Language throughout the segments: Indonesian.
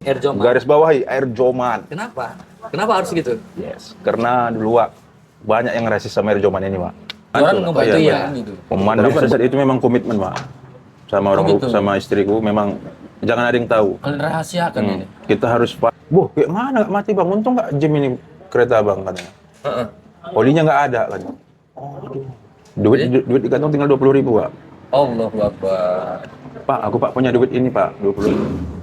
Air Joman. Garis bawahi Air Joman. Kenapa? Kenapa harus gitu? Yes. Karena dulu Wak, banyak yang rasis sama Air Joman ini Wak. Orang ngebantu iya, ya gitu. Memandang pada saat itu memang komitmen Wak. Sama orang gitu. sama istriku memang jangan ada yang tahu. Kalian rahasiakan ini. Kita harus Boh, kayak mana nggak mati bang? Untung nggak jam ini kereta bang katanya. Olinya nggak ada kan. Oh, aduh. Duit di kantong tinggal 20.000 Pak. Allahu Akbar. Pak, aku Pak punya duit ini Pak, 20.000.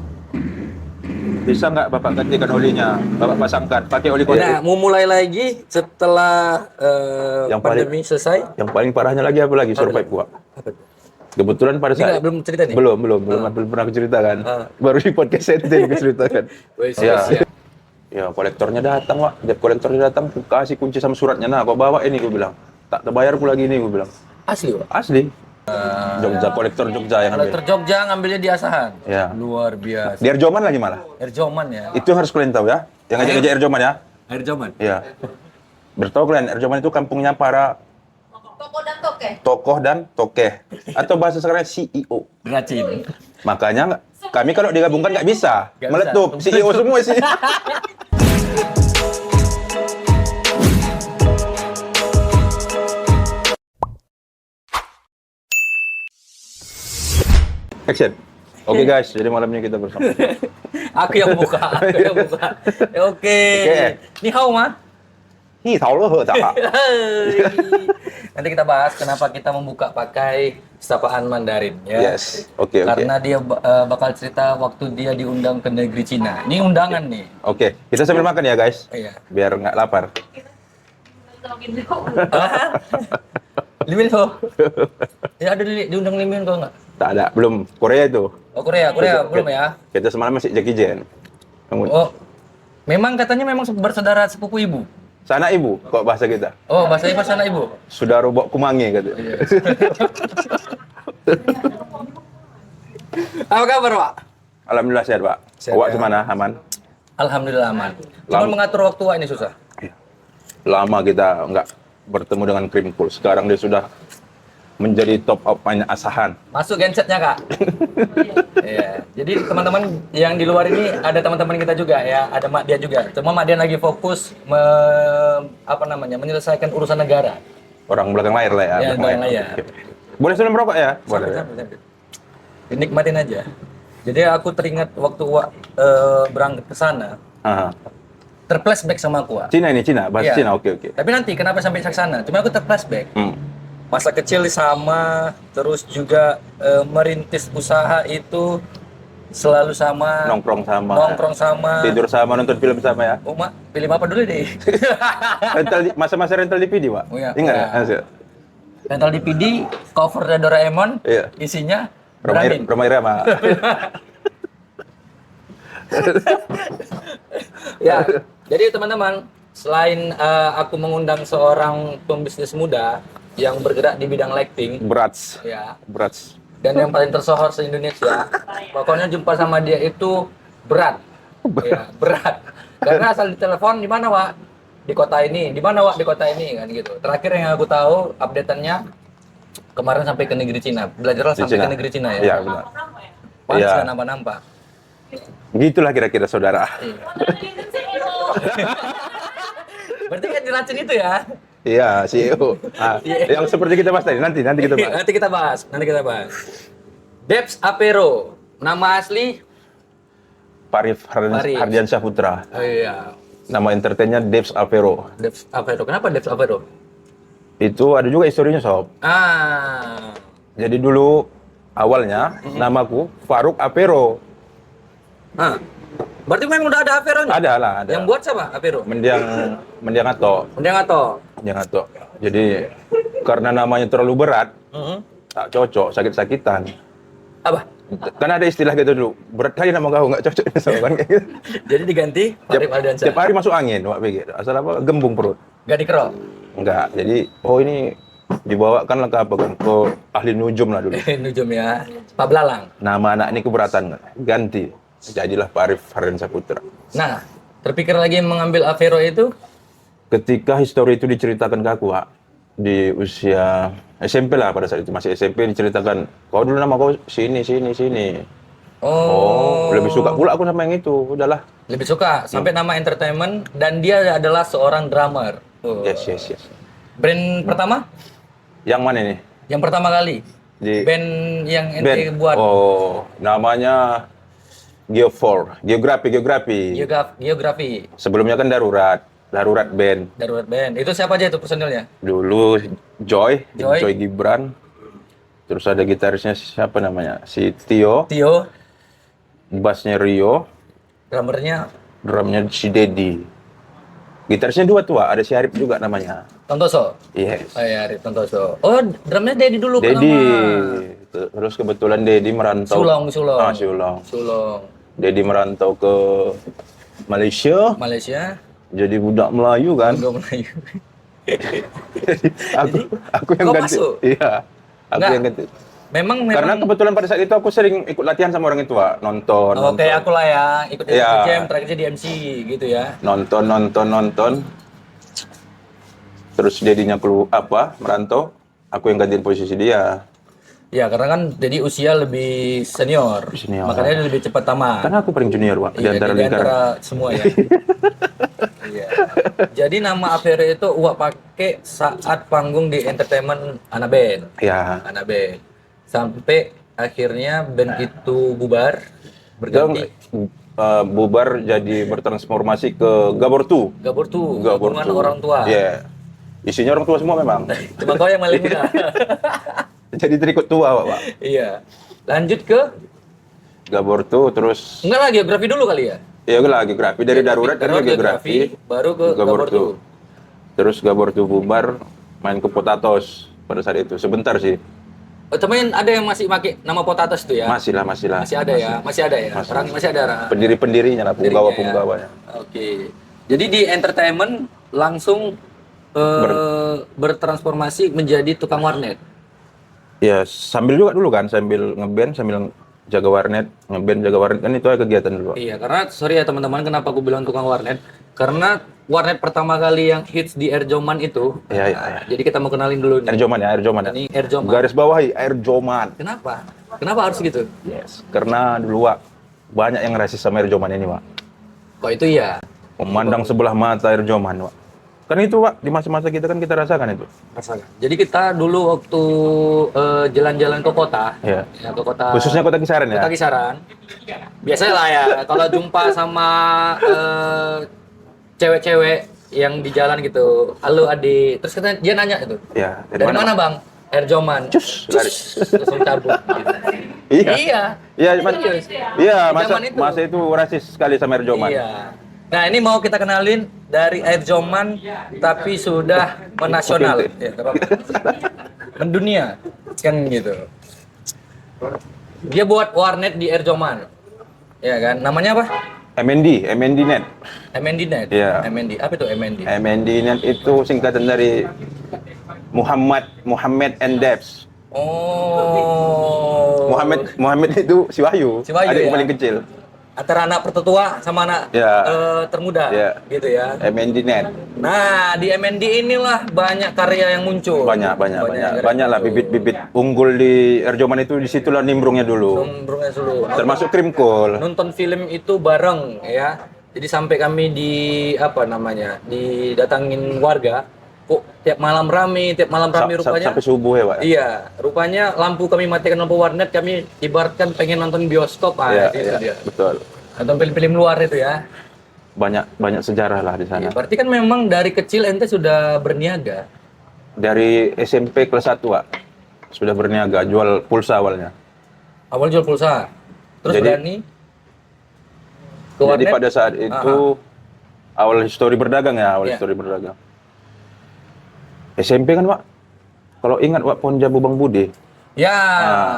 Bisa nggak Bapak gantikan olinya? Bapak pasangkan, pakai oli korea. Nah, mau mulai lagi setelah Yang pandemi selesai. Yang paling parahnya lagi apa lagi? Survive Pak. Apa tuh? Kebetulan pada Ini saat nggak, belum cerita nih? belum pernah aku ceritakan. Baru di podcast saya aku ceritakan. Siap. Ya, kolektornya datang, Wak. Debt kolektornya datang, aku kasih kunci sama suratnya. Nah, kau bawa ini, gue bilang. Tak terbayar aku lagi ini, gue bilang. Asli, Pak. Asli. Jogja, kolektor Jogja yang Kalau ambil. Jogja ngambilnya di Asahan. Ya. Luar biasa. Di Air Joman lagi malah. Air Joman ya. Itu harus kalian tahu ya. Yang ngajak-ngajak Air Joman ya. Air Joman. Iya. Bertahu kalian, Air Joman itu kampungnya para tokoh dan tokeh. Atau bahasa sekarang CEO. Racin. Makanya kami kalau digabungkan nggak bisa. Nggak Meletup. bisa. CEO semua sih. Action. Oke guys, jadi malam ini kita bersama. Aku yang buka. Oke. Ni hao ma. Hi, tahu loh, tak. Nanti kita bahas kenapa kita membuka pakai sapaan Mandarin ya. Yes. Oke. Karena dia bakal cerita waktu dia diundang ke negeri Cina. Ini undangan nih. Oke, kita sambil makan ya guys. Iya. Biar nggak lapar. Limin ho. Ya ada diundang Limin kok enggak? Tak ada, belum. Korea itu. Oh Korea belum ya? Kita semalam masih Jackie Chan. Oh. Memang katanya memang bersaudara sepupu ibu. Sana ibu, kok bahasa kita? Oh, bahasa ibu sana ibu. Sudah robok kumangi katanya. Iya. Apa kabar, Pak? Alhamdulillah sehat, Pak. Sehat, Awak ya. gimana? Aman? Alhamdulillah aman. Cuma mengatur waktu Pak ini susah. Lama kita nggak bertemu dengan Krim Cool. Sekarang dia sudah menjadi top of mind Asahan. Masuk gensetnya, Kak. Iya. Jadi teman-teman yang di luar ini ada teman-teman kita juga ya, ada Mak dia juga. Cuma Mak dia lagi fokus menyelesaikan urusan negara. Orang belakang layar lah ya. Ya, belakang layar. Oke. Boleh sambil merokok ya? Boleh. Sampai. Dinikmatin aja. Jadi aku teringat waktu berangkat ke sana, Aha. terflashback sama aku. Wak. Cina ini, Cina? Bahasa Iya. Cina, oke. Tapi nanti kenapa sampai ke sana? Cuma aku terflashback. Masa kecil sama, terus juga merintis usaha itu selalu sama. Nongkrong sama. Tidur sama, nonton film sama ya. Oh, Mak, pilih apa dulu deh? Masa-masa rental DVD, Pak. Oh, iya. Ingat Iya. ya? Hasil. Rental DVD, cover Doraemon, Iya. isinya Romai Rama. Ya, jadi teman-teman, selain aku mengundang seorang pembisnis muda yang bergerak di bidang lighting, Brats. ya, Brats. dan yang paling tersohor se-Indonesia, pokoknya jumpa sama dia itu berat. Ya, berat. Karena asal ditelepon, di mana, Wak? Di kota ini. Di mana, Wak? Di kota ini, kan gitu. Terakhir yang aku tahu update-annya kemarin sampai ke negeri Cina. Belajarlah sampai ke negeri Cina ya. Iya, benar. Pas Iya. nggak nampak-nampak. Gitulah kira-kira saudara. Berarti kan diracun itu ya? Iya, CEO. Yang seperti kita bahas tadi, nanti kita bahas. Nanti kita bahas. Debs Apero, nama asli? Parif Hardiansyah Putra. Oh iya. Nama entertainnya Debs Apero. Debs Apero. Kenapa Debs Apero? Itu ada juga historinya, Sob. Jadi dulu awalnya namaku Faruk Apero. Berarti memang udah ada Aperonya? Ada lah, ada. Yang buat siapa Apero? Mendiang Ato. Mendiang Ato. Jadi karena namanya terlalu berat, tak cocok, sakit-sakitan. Apa? Kan ada istilah gitu dulu, berat kali nama kau, nggak cocok sama kan kayak gitu. Jadi diganti Farif Aldiansyah. Tiap hari masuk angin, Wak pikir. Asal apa? Gembung perut. Gak dikerok? Enggak. Jadi, ini dibawakan lengkap kan ke ahli nujum lah dulu. Nujum ya. Pak Belalang. Nama anak ini keberatan, ganti. Jadilah Pak Arif Hardiansyah Putra. Nah, terpikir lagi mengambil Apero itu? Ketika histori itu diceritakan ke aku, Wak, di usia SMP lah pada saat itu, masih SMP diceritakan, kau dulu nama kau sini. Oh, lebih suka pula aku sama yang itu. Udahlah. lebih suka sampai nama entertainment dan dia adalah seorang drummer. Oh. Yes. Brand pertama? Yang mana nih? Yang pertama kali. Di Band yang ente band. buat. Oh, namanya Geografi. Geografi. Sebelumnya kan Darurat Band. Darurat Band. Itu siapa aja itu personilnya? Dulu Joy Joy. Gibran. Terus ada gitarisnya siapa namanya? Si Tio. Tio. Bassnya Rio. Drummernya Drumnya si Dedi. Gitarisnya dua tua, ada si Arif juga namanya. Tontoso. Yes. Oh ya, Arif Tontoso. Oh, drumnya Dedi dulu kan Dedi. nama. Terus kebetulan Dedi merantau. Sulong. Sulong. Dedi merantau ke Malaysia. Jadi budak Melayu kan. Budak Melayu. aku yang kau ganti. masuk? Iya. Aku Enggak. yang ganti. Memang Karena kebetulan pada saat itu aku sering ikut latihan sama orang tua, nonton. Oh, kayak aku lah ya, ikut Iya. jam terakhirnya di MC gitu ya. Nonton. Terus Dedinya merantau, aku yang gantiin posisi dia. Ya, karena kan jadi usia lebih senior. Makanya dia lebih cepat tamat. Karena aku paling junior, Pak, Iya, di antara semua ya. Iya. Jadi nama Avere itu Uwak pakai saat panggung di entertainment Ana Band. Ya. Ana Band. Sampai akhirnya band itu bubar, berganti. Bubar jadi bertransformasi ke Gabor tuh. Gabungan orang tua. Iya. Isinya orang tua semua memang. Cuma kau yang paling muda. Jadi terikut tua, Pak. Iya. Lanjut ke Gabor tuh terus. enggak lah, geografi dulu kali ya. Iya, geografi dari Darurat kan geografi. Baru ke Gabor tuh. Terus Gabor tuh bubar, main ke Potatos pada saat itu. Sebentar sih. Oh, temen ada yang masih pakai nama Potatos tuh ya? Masih lah. Masih ada ya. Orang masih ada. Pendiri-pendirinya lah, punggawa-punggawanya. Oke. Jadi di entertainment langsung bertransformasi menjadi tukang warnet. Ya, sambil juga dulu kan, sambil ngeband, sambil jaga warnet kan itu ada kegiatan dulu. Iya, karena sorry ya teman-teman, kenapa aku bilang tukang warnet? Karena warnet pertama kali yang hits di Air Joman itu. Iya. Jadi kita mau kenalin dulu nih. Air Joman ya. Ini Air Joman. Garis bawahi Air Joman. Kenapa? Kenapa harus gitu? Yes. Karena dulu, Wak, banyak yang rasis sama Air Joman ini, Wak. Kok itu ya? Memandang sebelah mata Air Joman, Wak. Kan itu, Wak, di masa-masa kita kan kita rasakan itu. Rasakan. Jadi kita dulu waktu jalan-jalan ke kota, Iya. ya, ke kota. Khususnya Kota Kisaran ya. Kota Kisaran. Biasanya lah ya, kalau jumpa sama cewek-cewek yang di jalan gitu, halo adik, terus dia nanya itu, Iya. dari mana bang? Air Joman. Cus. Langsung cabut. Iya. Serius. Iya, Di zaman masa itu rasis sekali sama Air Joman. Iya. Nah ini mau kita kenalin dari Air Joman, tapi sudah menasional, ya, mendunia, kan gitu. Dia buat warnet di Air Joman, ya kan? Namanya apa? MND Net. MND Net. Iya. MND. Apa itu MND? MND Net itu singkatan dari Muhammad and Debs. Oh. Muhammad itu si Wahyu, adik ya? paling kecil. Antara anak tertua sama anak Ya. termuda, gitu ya. MND Net. Nah, di MND inilah banyak karya yang muncul. Banyak lah bibit-bibit unggul di Air Joman itu, disitulah nimbrungnya dulu. Nomornya dulu. Termasuk Krimkul. Nonton film itu bareng ya. Jadi sampai kami didatangin warga, kok tiap malam rame rupanya. Sampai subuh ya, Pak. Iya, rupanya lampu kami matikan, lampu warnet, kami ibaratkan pengen nonton bioskop. Iya, itu dia. betul. Nonton film-film luar itu ya. Banyak sejarah lah di sana. Iya, berarti kan memang dari kecil ente sudah berniaga. Dari SMP kelas 1, Pak, sudah berniaga, jual pulsa awalnya. Awal jual pulsa, terus Jadi- berani ke Jadi warnet. pada saat itu awal histori berdagang ya, histori berdagang. SMP kan, Pak. Kalau ingat, Pak, Pohon Jambu Bang Budi. Ya,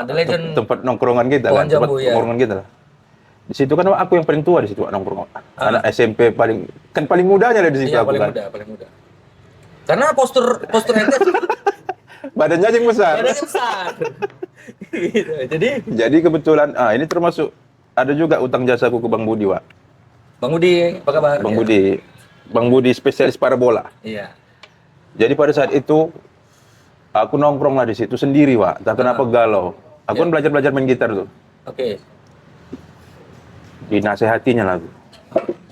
The Legend. Tempat nongkrongan kita Pohon kan, Jambu, tempat ya. nongkrongan kita lah. Di situ kan, Pak, aku yang paling tua di situ, Pak, nongkrong. Anak SMP paling mudanya lah di situ Iya, aku kan. paling muda. Karena postur ente Badannya yang besar. badannya besar. Gitu. Jadi kebetulan, ini termasuk ada juga utang jasaku ke Bang Budi, Pak. Bang Budi, apa kabar? Bang Budi spesialis parabola. Iya. Jadi pada saat itu aku nongkrong lah di situ sendiri, Pak. Tak kenapa galau. Aku kan belajar main gitar tuh. Oke. dinasehatinya lah.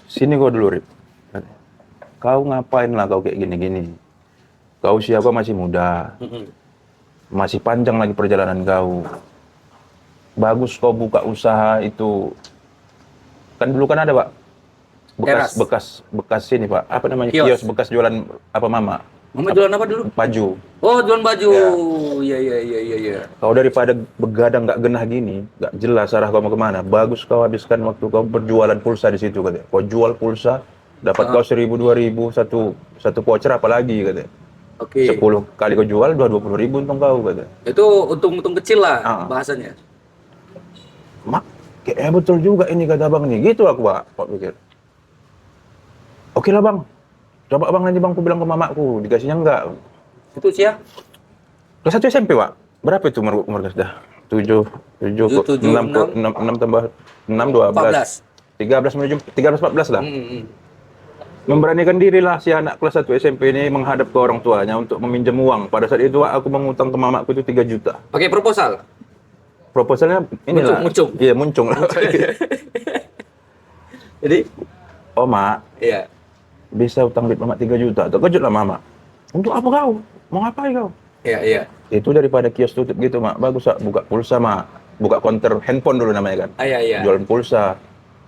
Sini kau dulu, Rip. Kau ngapain lah kau kayak gini-gini? Kau usia kau masih muda. Masih panjang lagi perjalanan kau. Bagus kau buka usaha itu. Kan dulu kan ada, Pak. Bekas ini, Pak. Apa namanya? Kios bekas jualan apa Mama? Mama jualan apa dulu? Baju. Oh, jualan baju. Iya. Kau daripada begadang nggak genah gini, nggak jelas arah kau mau kemana. Bagus kau habiskan waktu kau berjualan pulsa di situ, katanya. Kau jual pulsa, dapat kau 1.000, 2.000, satu voucher apalagi, katanya. Oke. 10 kali kau jual, 20.000 untung kau, katanya. Itu untung kecil lah bahasanya. Mak, kayak betul juga ini kata Bang nih. Gitu aku, Pak pikir. Oke lah Bang, coba Bang nanti Bang aku bilang ke mamaku, dikasihnya enggak. Itu usia? Kelas 1 SMP, Pak. Berapa itu umur sudah? 7, 6 tambah 6, 12. 13 menuju 13, 14 lah. Memberanikan diri lah si anak kelas 1 SMP ini menghadap ke orang tuanya untuk meminjam uang. Pada saat itu aku mengutang ke mamaku itu 3 juta. Pakai proposal? Proposalnya inilah. Muncung. Iya, muncung lah. Jadi, Mak. iya. Bisa utang duit Mama 3 juta. Terkejut lah Mama. Untuk apa kau? Mau ngapain kau? Iya. Itu daripada kios tutup gitu, Mak. Bagus, Mak. Buka pulsa, Mak. Buka counter handphone dulu namanya kan. Iya. Jualan pulsa.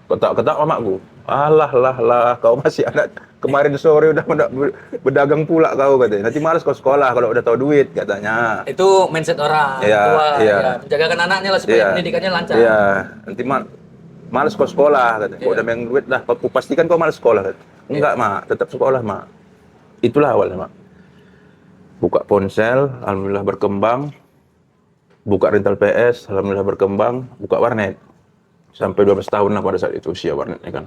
Ketak-ketak mamaku. Alah, kau masih anak. Kemarin sore udah berdagang pula kau, katanya. Nanti malas kau sekolah kalau udah tahu duit, katanya. Itu mindset orang tua. Iya. Menjagakan anaknya lah supaya pendidikannya lancar. Iya. Nanti malas kau sekolah, katanya. Kau udah main duit dah. Kau pastikan kau malas sekolah, katanya. Enggak, Mak. Tetap sekolah, Mak. Itulah awalnya, Mak. Buka ponsel, alhamdulillah berkembang. Buka rental PS, alhamdulillah berkembang. Buka warnet. Sampai 12 tahun lah pada saat itu usia warnetnya kan.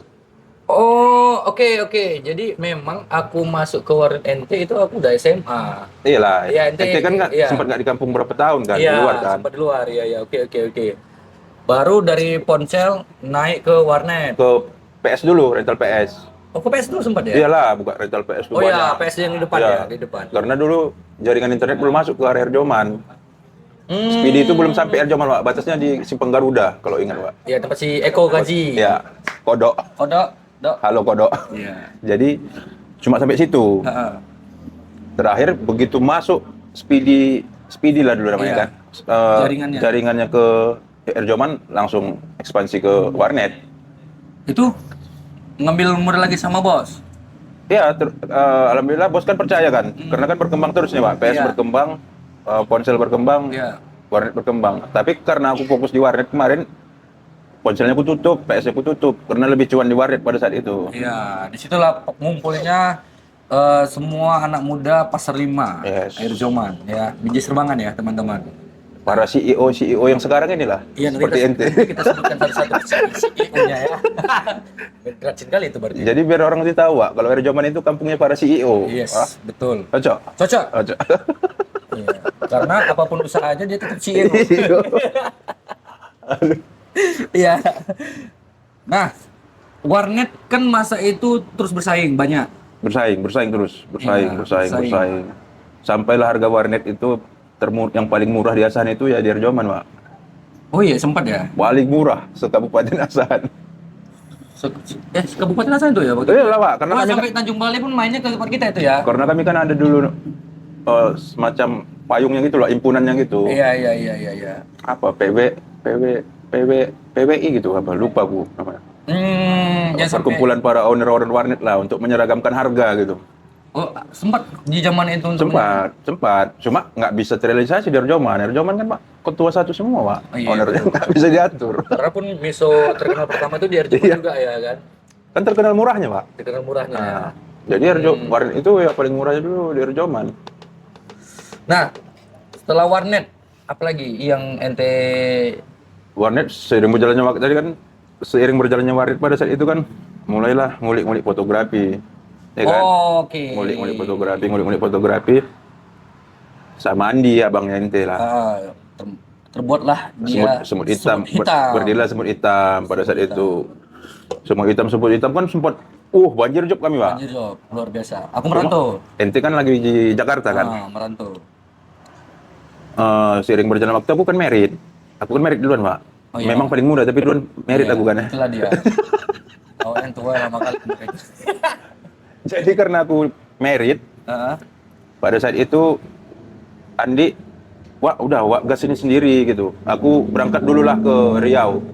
Oh, oke. Jadi memang aku masuk ke warnet NT itu aku udah SMA. Iyalah. Iya, NT kan sempat nggak di kampung berapa tahun kan? Iya, di luar kan? sempat di luar. Iya. Oke. Baru dari ponsel naik ke warnet. Ke PS dulu, rental PS. Oh, ke PS dulu sempat ya? Iyalah, buka rental PS dulu. Oh iya, PS yang di depan ya, di depan. Karena dulu jaringan internet belum masuk ke area Erjoman. Speedy itu belum sampai Erjoman, Pak. Batasnya di Simpang Garuda, kalau ingat, Pak. Iya, tempat si Eko Gaji. Iya, Kodok. Dok. Halo, Kodok. Iya. Jadi, cuma sampai situ. Terakhir, begitu masuk Speedy lah dulu namanya kan. Jaringannya ke Erjoman, langsung ekspansi ke warnet. Itu ngambil modal lagi sama bos? Iya, alhamdulillah bos kan percaya kan, karena kan berkembang terus nih Pak, PS berkembang, ponsel berkembang, warnet berkembang. Tapi karena aku fokus di warnet kemarin, ponselnya aku tutup, PS-nya aku tutup, karena lebih cuan di warnet pada saat itu. Iya, disitulah ngumpulnya semua anak muda Pasar 5, Erjoman, ya, biji serbangan ya teman-teman. Para CEO yang sekarang inilah, seperti ente. Kita sebutkan satu-satu CEO-nya ya. Rajin kali itu berarti. Jadi biar orang itu tahu, Pak, kalau Erjoman itu kampungnya para CEO. Yes, betul. Cocok. Iya. Karena apapun usahanya dia tetap CEO. Iya. Nah, warnet kan masa itu terus bersaing banyak. Bersaing terus. Sampailah harga warnet itu yang paling murah di Asahan itu ya di Erjoman, Pak. Oh iya, sempat ya? Paling murah se-Kabupaten Asahan. Kabupaten Asahan itu ya? Iya lah, Pak. Karena sampai Tanjung Balai pun mainnya ke tempat kita itu ya? Karena kami kan ada dulu semacam payungnya gitu loh, impunannya gitu. Iya. Apa? PWI gitu apa? Lupa aku namanya. Perkumpulan para owner warnet lah untuk menyeragamkan harga gitu. Oh, sempat di zaman itu untuk sempat. Cuma nggak bisa terrealisasi di Erjoman. Erjoman kan Pak ketua satu semua, Pak. Iya, ownernya nggak bisa diatur. Karena pun miso terkenal pertama itu di Erjoman juga ya kan? Kan terkenal murahnya, Pak. Terkenal murahnya. Nah, jadi warnet itu ya paling murahnya dulu di Erjoman. Nah, setelah warnet, apalagi yang ente? Warnet seiring berjalannya warnet pada saat itu kan mulailah ngulik-ngulik fotografi. Ya kan? Oke. Ngulik-ngulik fotografi. Sama Andi abangnya ente lah. Terbuatlah dia semut hitam. Berdirilah semut hitam pada saat itu. Semut hitam kan sempat banjir job kami, Pak. Banjir job, luar biasa. Aku merantau. Ente kan lagi di Jakarta kan? Merantau. Seiring berjalan waktu aku kan merit duluan, Pak. Oh, iya. Memang paling muda, tapi duluan merit Iya, aku kan ya. itulah dia. Oh, yang tua lama kali. Jadi karena aku merit, Heeh. pada saat itu Andi, wah udah, wah gas ini sendiri gitu. Aku berangkat dulu lah ke Riau.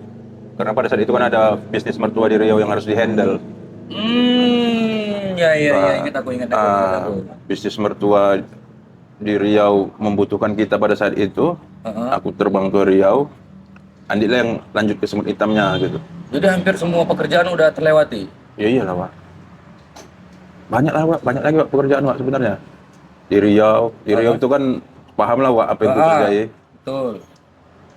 Karena pada saat itu kan ada bisnis mertua di Riau yang harus dihandle. Ya, ingat aku. Bisnis mertua di Riau membutuhkan kita pada saat itu. Heeh. Aku terbang ke Riau. Andi lah yang lanjut ke Semut Hitamnya gitu. Jadi hampir semua pekerjaan udah terlewati. Ya iyalah, Wak. Banyak lah, Wak. Banyak lagi, Wak, pekerjaan, Wak, sebenarnya. Di Riau itu kan paham lah, Wak, apa yang ku kerjai. Betul.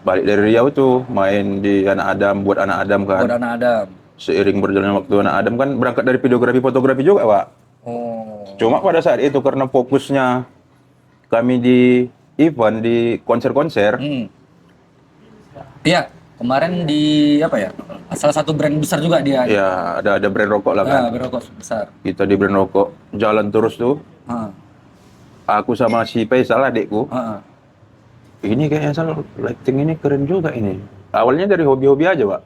Balik dari Riau tuh main di Anak Adam, buat Anak Adam kan. Buat anak Adam. Seiring berjalannya waktu Anak Adam kan berangkat dari videografi fotografi juga, Wak. Oh. Cuma pada saat itu karena fokusnya kami di event, di konser-konser. Iya, kemarin di apa ya? Salah satu brand besar juga dia. Ya, ada brand rokok lah kan. Brand rokok besar. Kita di brand rokok jalan terus tuh. Aku sama si Faisal adikku. Ini kayaknya Sal, lighting ini keren juga ini. Awalnya dari hobi-hobi aja, Pak.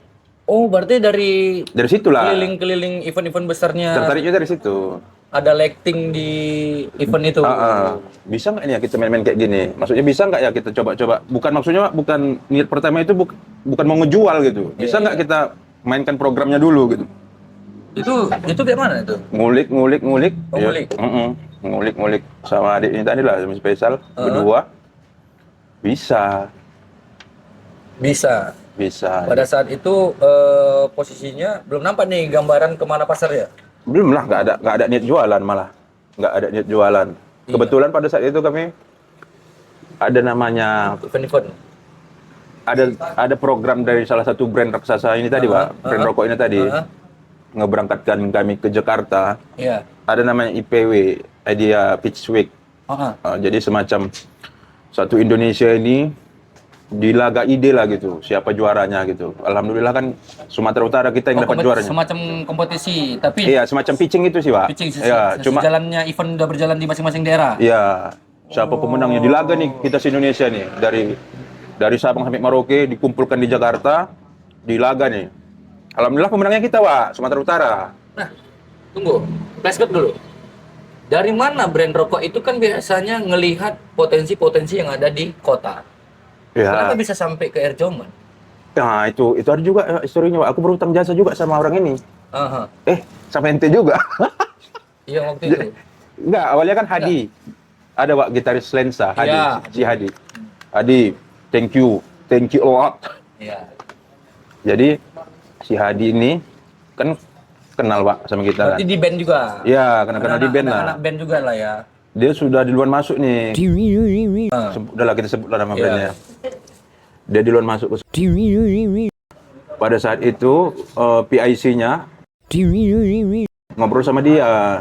Oh, berarti dari situlah. Keliling-keliling event-event besarnya. Tertariknya dari situ. Ada lighting di event itu. Bisa nggak ini ya kita main-main kayak gini? Maksudnya bisa nggak ya kita coba-coba? Bukan niat pertama itu bukan mau ngejual gitu. Bisa nggak kita mainkan programnya dulu gitu? Itu kayak mana itu? Ngulik. Oh, ngulik. Ngulik sama adik ini tadi lah, sama Faisal berdua. Bisa. Pada saat itu posisinya belum nampak nih gambaran kemana pasar ya? Belum lah, nggak ada niat jualan malah. Nggak ada niat jualan. Iya. Kebetulan pada saat itu kami ada namanya Event. ada program dari salah satu brand raksasa ini tadi, Pak. Brand rokok ini tadi. Ngeberangkatkan kami ke Jakarta. Iya. Ada namanya IPW, Idea Pitch Week. Jadi semacam satu Indonesia ini dilaga ide lah gitu, siapa juaranya gitu. Alhamdulillah kan Sumatera Utara kita yang dapat juaranya. Semacam kompetisi, tapi iya, semacam pitching itu sih, Pak. Ya, cuma jalannya event udah berjalan di masing-masing daerah. Iya. Siapa pemenangnya dilaga nih kita se Indonesia nih, dari Sabang sampai Merauke dikumpulkan di Jakarta, dilaga nih. Alhamdulillah pemenangnya kita, Pak, Sumatera Utara. Nah, tunggu, flashback dulu. Dari mana brand rokok itu kan biasanya ngelihat potensi-potensi yang ada di kota. Ya. Kenapa bisa sampai ke Air Joman? Nah, itu ada juga historinya, Pak. Aku berutang jasa juga sama orang ini. Sama ente juga. Iya, waktu itu. Enggak, awalnya kan Hadi. Ada, Pak, gitaris Lensa, Hadi, si Hadi. Hadi, thank you a lot. Iya. Jadi si Hadi ini kan kenal, Pak, sama kita. Berarti di band juga. Iya, kenal di band lah. Anak band juga lah ya. Dia sudah duluan masuk nih. Udahlah kita sebutlah nama brandnya. Dia duluan masuk ke. Pada saat itu PIC-nya ngobrol sama dia.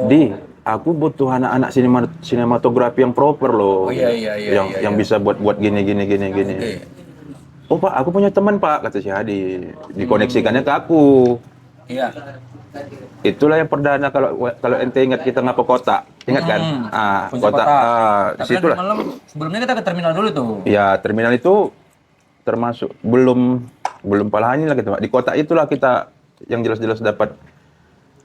Di, aku butuh anak-anak sinematografi yang proper loh. Yang bisa buat gini. Oh, Pak, aku punya teman, Pak, kata si Hadi. Dikoneksikannya ke aku. Iya. Itulah yang perdana kalau ente ingat kita ngapa kota. Ingat kan? Kota. Situlah. Sebelumnya kita ke terminal dulu tuh. Ya, terminal itu termasuk belum palanya lah gitu, Pak. Di kota itulah kita yang jelas-jelas dapat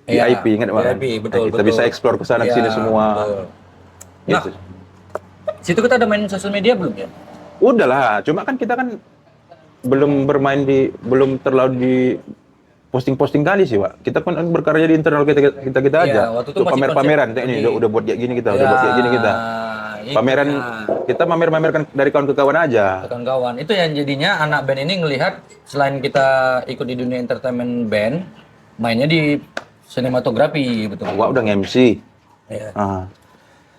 VIP, ingat, Pak? VIP, betul. Kita bisa explore ke sana ke sini semua. Gitu. Situ kita ada main sosial media belum ya? Udahlah, cuma kan kita kan belum terlalu di posting kali sih, Pak. Kita kan berkarya di internal kita aja. Waktu itu tuh pamer-pameran, ini udah buat kayak gini kita, Pameran kita mamerkan dari kawan ke kawan aja. Kawan-kawan. Itu yang jadinya anak band ini ngelihat selain kita ikut di dunia entertainment band, mainnya di sinematografi, betul. Wah, udah nge-MC. Iya.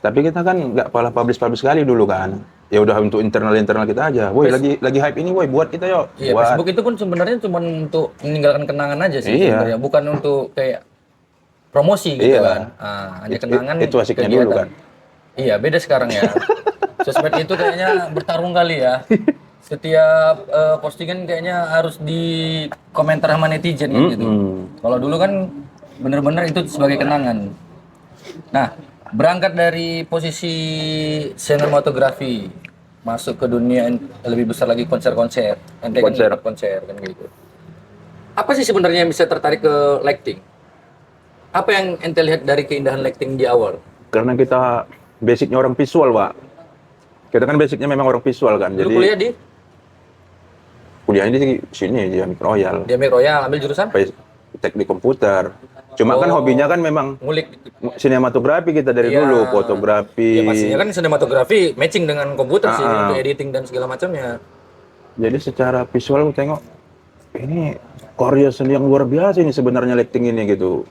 Tapi kita kan nggak pala publish sekali dulu kan. Ya udah untuk internal kita aja. Woi, lagi hype ini, woi, buat kita yuk. Iya, buat. Facebook itu pun sebenarnya cuma untuk meninggalkan kenangan aja sih sebenarnya, bukan untuk kayak promosi gitu kan. Hanya kenangan. Itu asiknya dulu kan. Iya, beda sekarang ya. Sosmed itu kayaknya bertarung kali ya. Setiap postingan kayaknya harus di komentar sama netizen gitu. Kalau dulu kan bener-bener itu sebagai kenangan. Nah, berangkat dari posisi sinematografi, masuk ke dunia yang lebih besar lagi, konser-konser. Ente kan Konser. ikut konser kan gitu. Apa sih sebenarnya yang bisa tertarik ke lighting? Apa yang ente lihat dari keindahan lighting di awal? Karena kita basicnya orang visual, Pak. Kita kan basicnya memang orang visual kan. Dulu Jadi kuliah di kuliahnya di sini di Amik Royal. Amik Royal, ambil jurusan Teknik komputer. Cuma kan Oh, hobinya kan memang ngulik. sinematografi kita dari Iya. dulu, fotografi. Ya pastinya kan sinematografi matching dengan komputer sih Ah, untuk editing dan segala macamnya. Jadi secara visual aku tengok ini karya seni yang luar biasa ini sebenarnya lighting ini gitu.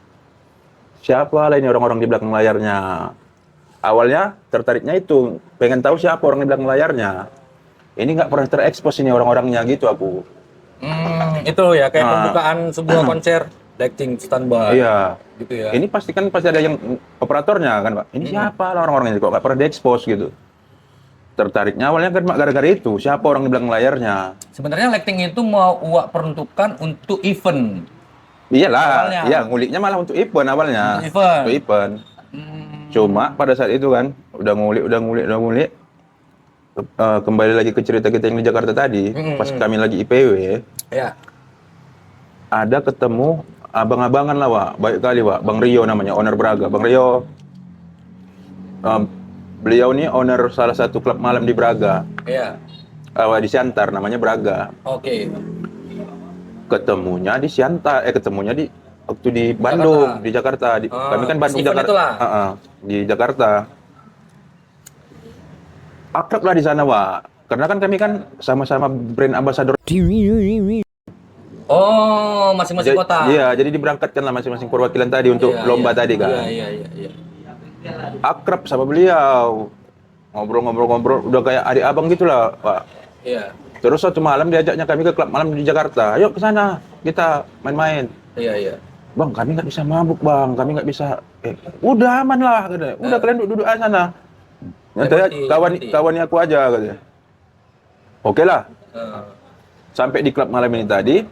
Siapa lah ini orang-orang di belakang layarnya? Awalnya tertariknya itu, pengen tahu siapa orang di belakang layarnya. Ini nggak pernah terekspos ini orang-orangnya gitu aku. Itu ya kayak Nah. pembukaan sebuah konser lighting standby. Iya. Gitu ya. Ini pasti ada yang operatornya kan Pak. Ini siapa lah orang-orang ini kok nggak pernah diekspos gitu. Tertariknya awalnya kan gara-gara itu, siapa orang di belakang layarnya. Sebenarnya lighting itu mau uak peruntukan untuk event. Iyalah, Awalnya. iya nguliknya malah untuk event awalnya. Untuk event. Untuk event. Cuma pada saat itu kan udah ngulik, kembali lagi ke cerita kita yang di Jakarta tadi, pas kami lagi IPW, Ya. ada ketemu abang-abangan lah, Wak. Baik kali, Wak. Bang Rio namanya, owner Braga. Bang Rio, beliau nih owner salah satu klub malam di Braga, Ya. di Siantar, namanya Braga. Oke. Ketemunya di Siantar, ketemunya di waktu di Bandung, di Jakarta. Kami kan Bandung, event Jakarta. itulah. Di Jakarta. Akrab lah di sana, Wak. Karena kan kami kan sama-sama brand ambassador. Oh, masing-masing kota. Iya, jadi diberangkatkan lah masing-masing perwakilan tadi untuk Iya, lomba iya. tadi kan. Iya. Akrab sama beliau. Ngobrol-ngobrol, udah kayak adik abang gitulah, Pak. Iya. Terus suatu malam diajaknya kami ke klub malam di Jakarta. Ayo ke sana, kita main-main. Iya. Bang, kami nggak bisa mabuk, Bang. Kami nggak bisa. Udah aman lah, katanya. Udah kalian duduk aja sana. Nanti kawannya aku aja, katanya. Oke lah. Sampai di klub malam ini tadi,